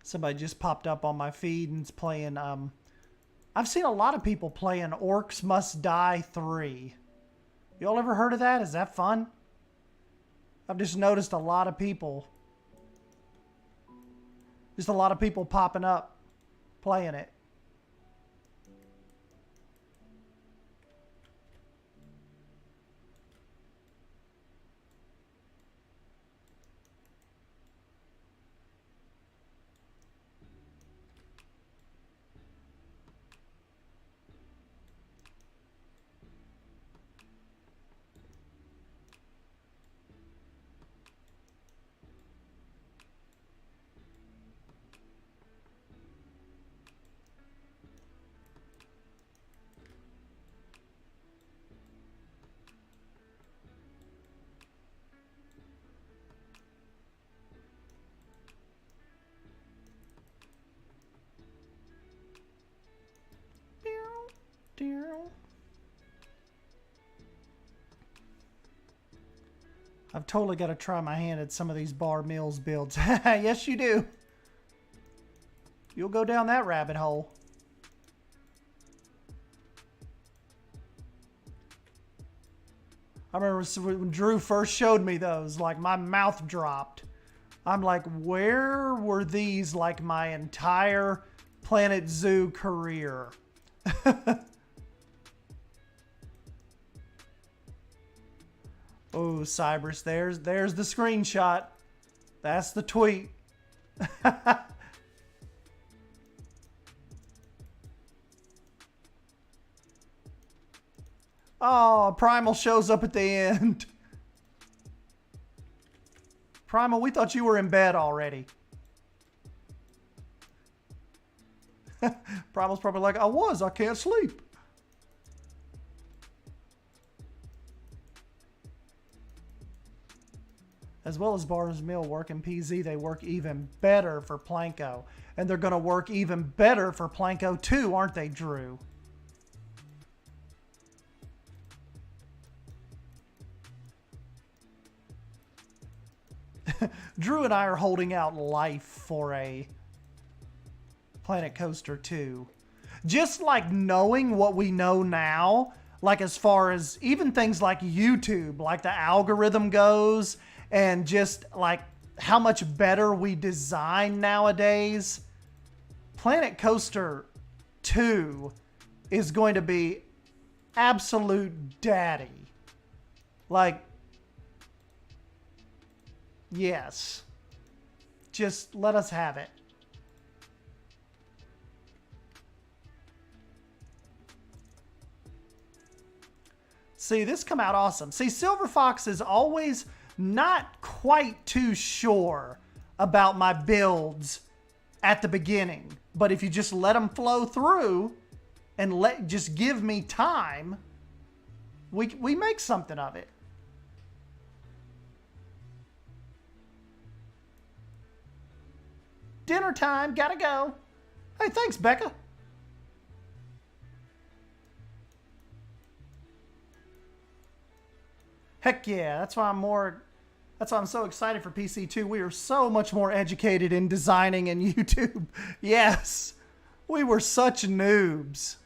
Somebody just popped up on my feed and is playing, I've seen a lot of people playing Orcs Must Die 3. Y'all ever heard of that? Is that fun? I've just noticed a lot of people. Just a lot of people popping up, playing it. I've totally got to try my hand at some of these Bar Mills builds. Yes, you do. You'll go down that rabbit hole. I remember when Drew first showed me those, like my mouth dropped. I'm like, where were these like my entire Planet Zoo career? Oh, Cybers, there's the screenshot. That's the tweet. Oh, Primal shows up at the end. Primal, we thought you were in bed already. Primal's probably like, I can't sleep. As well as Barnes Mill work in PZ, they work even better for Planko. And they're going to work even better for Planko too, aren't they, Drew? Drew and I are holding out life for a Planet Coaster 2. Just like knowing what we know now, like as far as even things like YouTube, like the algorithm goes, and just like how much better we design nowadays, Planet Coaster 2 is going to be absolute daddy. Like, yes. Just let us have it. See, this come out awesome. See, Silver Fox is always not quite too sure about my builds at the beginning. But if you just let them flow through and just give me time, we make something of it. Dinner time, gotta go. Hey, thanks, Becca. Heck yeah, that's why I'm so excited for PC2. We are so much more educated in designing and YouTube. Yes, we were such noobs.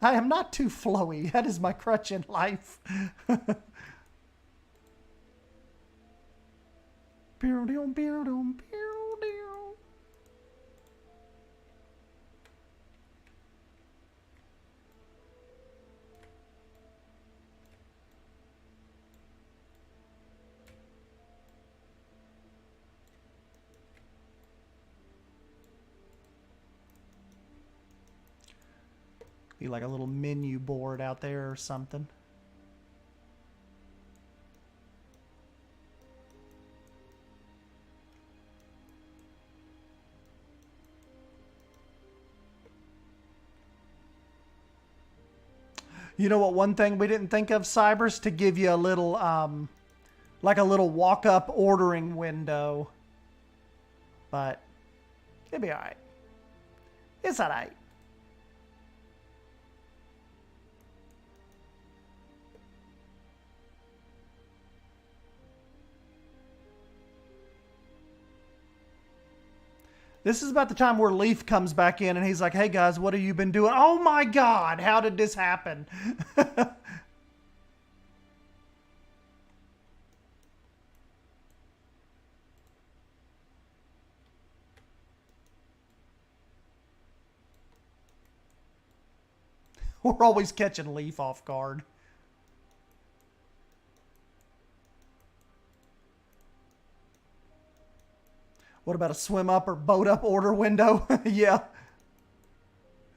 I am not too flowy. That is my crutch in life. Be like a little menu board out there or something. You know what, one thing we didn't think of, Cybers, to give you a little, like a little walk-up ordering window. But it'll be alright. It's alright. This is about the time where Leaf comes back in and he's like, hey guys, what have you been doing? Oh my God, how did this happen? We're always catching Leaf off guard. What about a swim up or boat up order window? Yeah.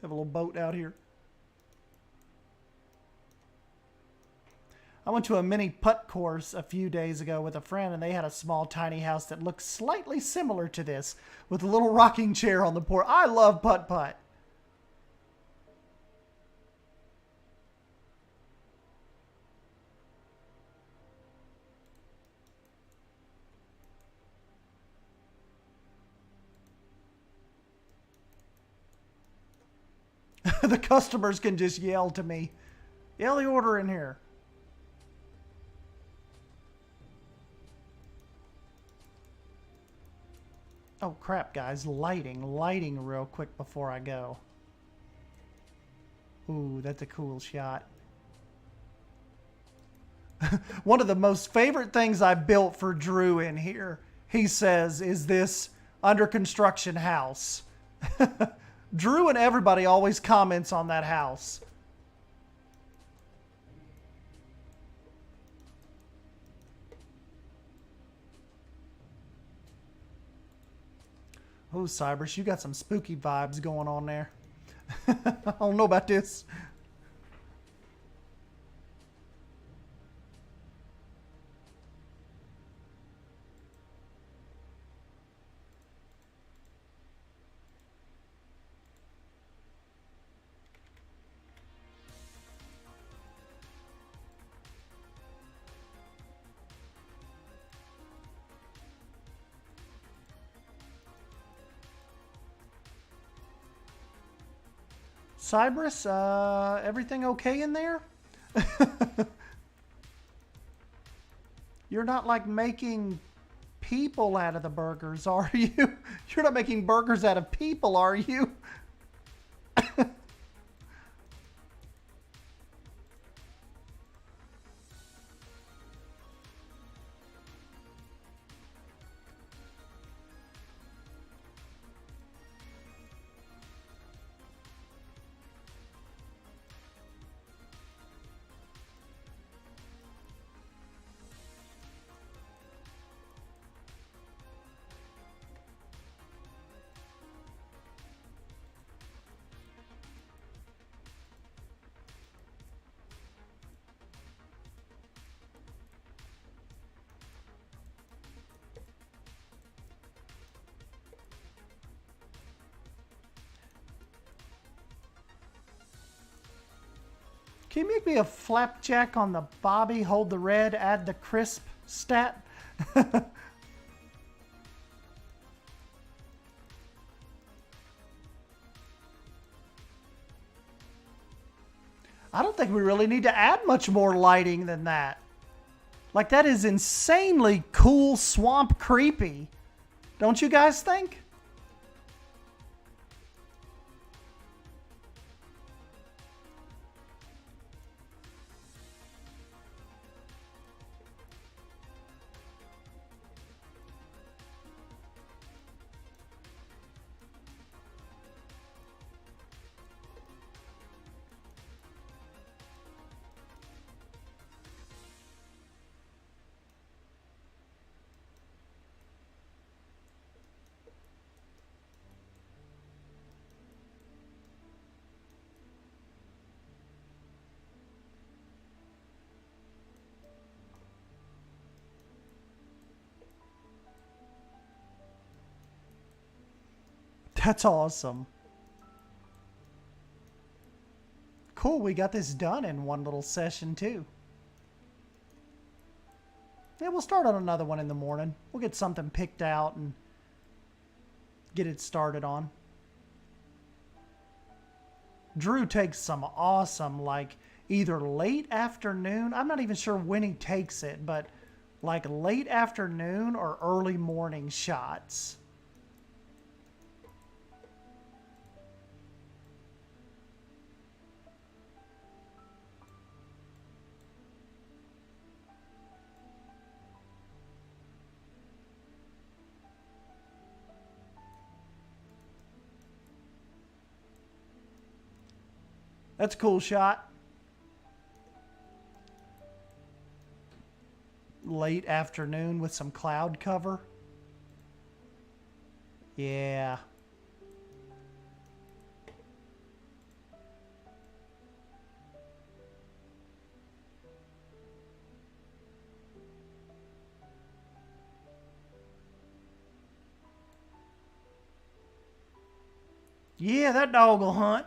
Have a little boat out here. I went to a mini putt course a few days ago with a friend, and they had a small tiny house that looked slightly similar to this with a little rocking chair on the porch. I love putt-putt. The customers can just yell to me. Yell the order in here. Oh crap, guys. Lighting real quick before I go. Ooh, that's a cool shot. One of the most favorite things I built for Drew in here, he says, is this under construction house. Drew and everybody always comments on that house. Oh, Cybers, you got some spooky vibes going on there. I don't know about this. Cypress, everything okay in there? You're not like making people out of the burgers, are you? You're not making burgers out of people, are you? Can you make me a flapjack on the Bobby, hold the red, add the crisp stat? I don't think we really need to add much more lighting than that. Like, that is insanely cool, swamp creepy. Don't you guys think? That's awesome. Cool, we got this done in one little session too. Yeah, we'll start on another one in the morning. We'll get something picked out and get it started on. Drew takes some awesome, like, either late afternoon, I'm not even sure when he takes it, but like late afternoon or early morning shots. That's a cool shot. Late afternoon with some cloud cover. Yeah. Yeah, that dog will hunt.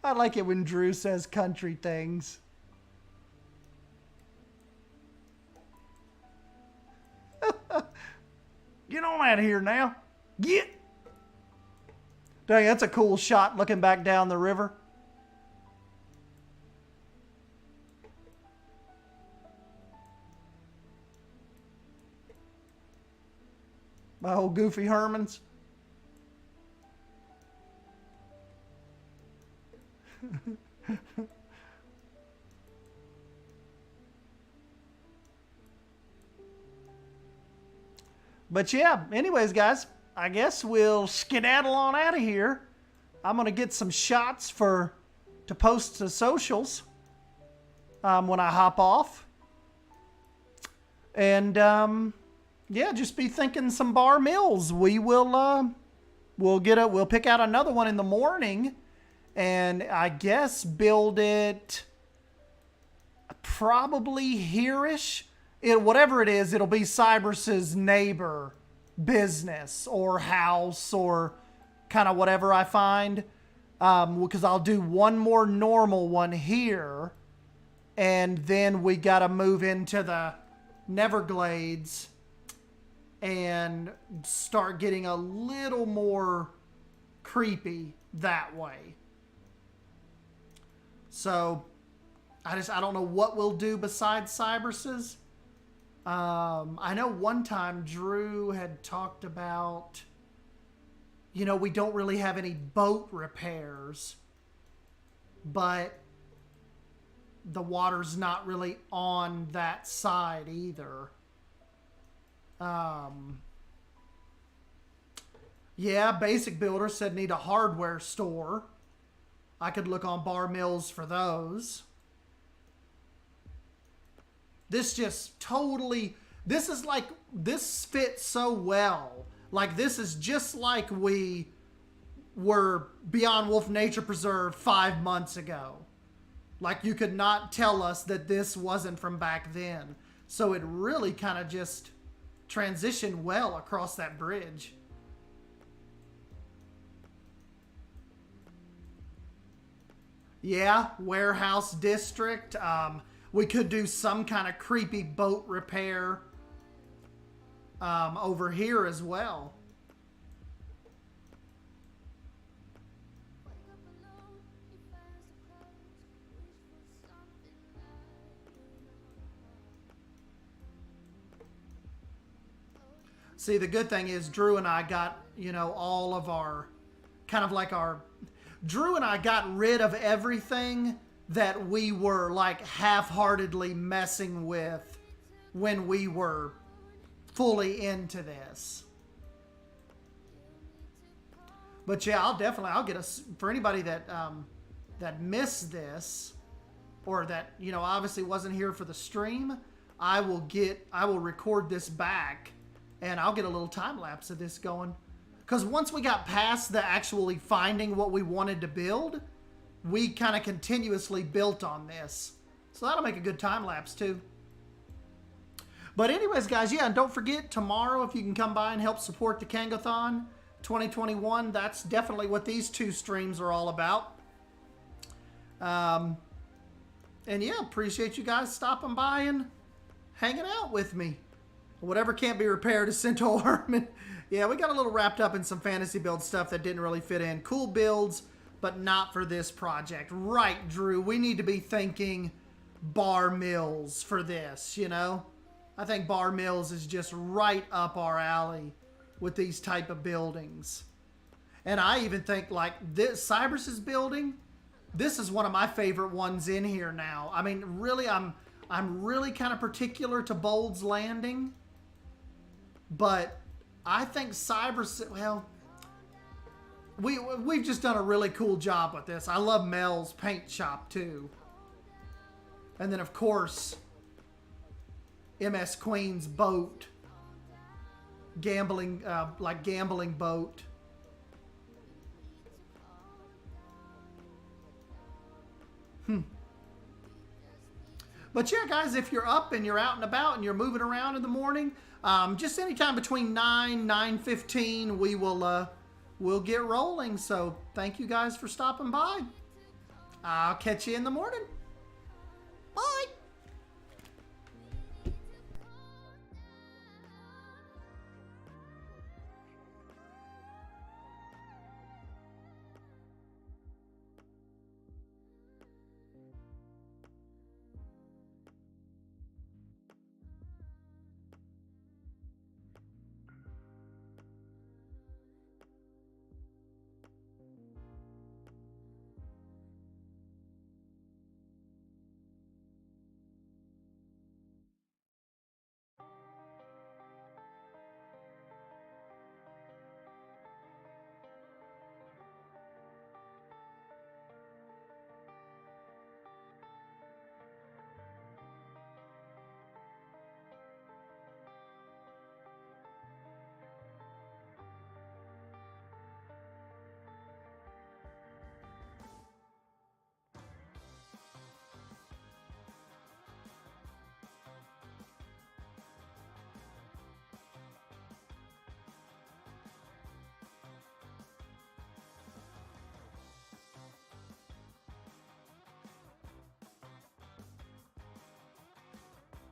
I like it when Drew says country things. Get on out of here now. Get. Dang, that's a cool shot looking back down the river. My old Goofy Hermans. But yeah, anyways, guys, I guess we'll skedaddle on out of here. I'm going to get some shots to post to socials when I hop off. And yeah, just be thinking some bar mills. We will we'll pick out another one in the morning. And I guess build it probably here-ish. Whatever it is, it'll be Cypress's neighbor business or house or kind of whatever I find. Because I'll do one more normal one here. And then we got to move into Neverglades and start getting a little more creepy that way. So I don't know what we'll do besides Cyberses. I know one time Drew had talked about, you know, we don't really have any boat repairs, but the water's not really on that side either. Yeah, Basic Builder said need a hardware store. I could look on Bar Mills for those. This just totally, this is like, this fits so well. Like, this is just like we were Beyond Wolf Nature Preserve 5 months ago. Like, you could not tell us that this wasn't from back then. So it really kind of just transitioned well across that bridge. Yeah, warehouse district. We could do some kind of creepy boat repair over here as well. See, the good thing is Drew and I got, you know, all of our, kind of like our, Drew and I got rid of everything that we were like half-heartedly messing with when we were fully into this. But yeah, I'll get us, for anybody that that missed this, or that, you know, obviously wasn't here for the stream, I will record this back and I'll get a little time lapse of this going. Because once we got past the actually finding what we wanted to build, we kind of continuously built on this. So that'll make a good time lapse too. But anyways, guys, yeah, and don't forget, tomorrow, if you can come by and help support the Cangothon 2021, that's definitely what these 2 streams are all about. And yeah, appreciate you guys stopping by and hanging out with me. Whatever can't be repaired is sent to and yeah, we got a little wrapped up in some fantasy build stuff that didn't really fit in. Cool builds, but not for this project. Right, Drew, we need to be thinking Bar Mills for this, you know? I think Bar Mills is just right up our alley with these type of buildings. And I even think like this Cyberse's building, this is one of my favorite ones in here now. I mean, really, I'm really kind of particular to Bold's Landing, but I think Cyberse, well, we've just done a really cool job with this. I love Mel's paint shop too. And then of course, MS Queen's boat. Gambling, like gambling boat. But yeah, guys, if you're up and you're out and about and you're moving around in the morning, just anytime between 9:15, we will we'll get rolling. So thank you guys for stopping by. I'll catch you in the morning.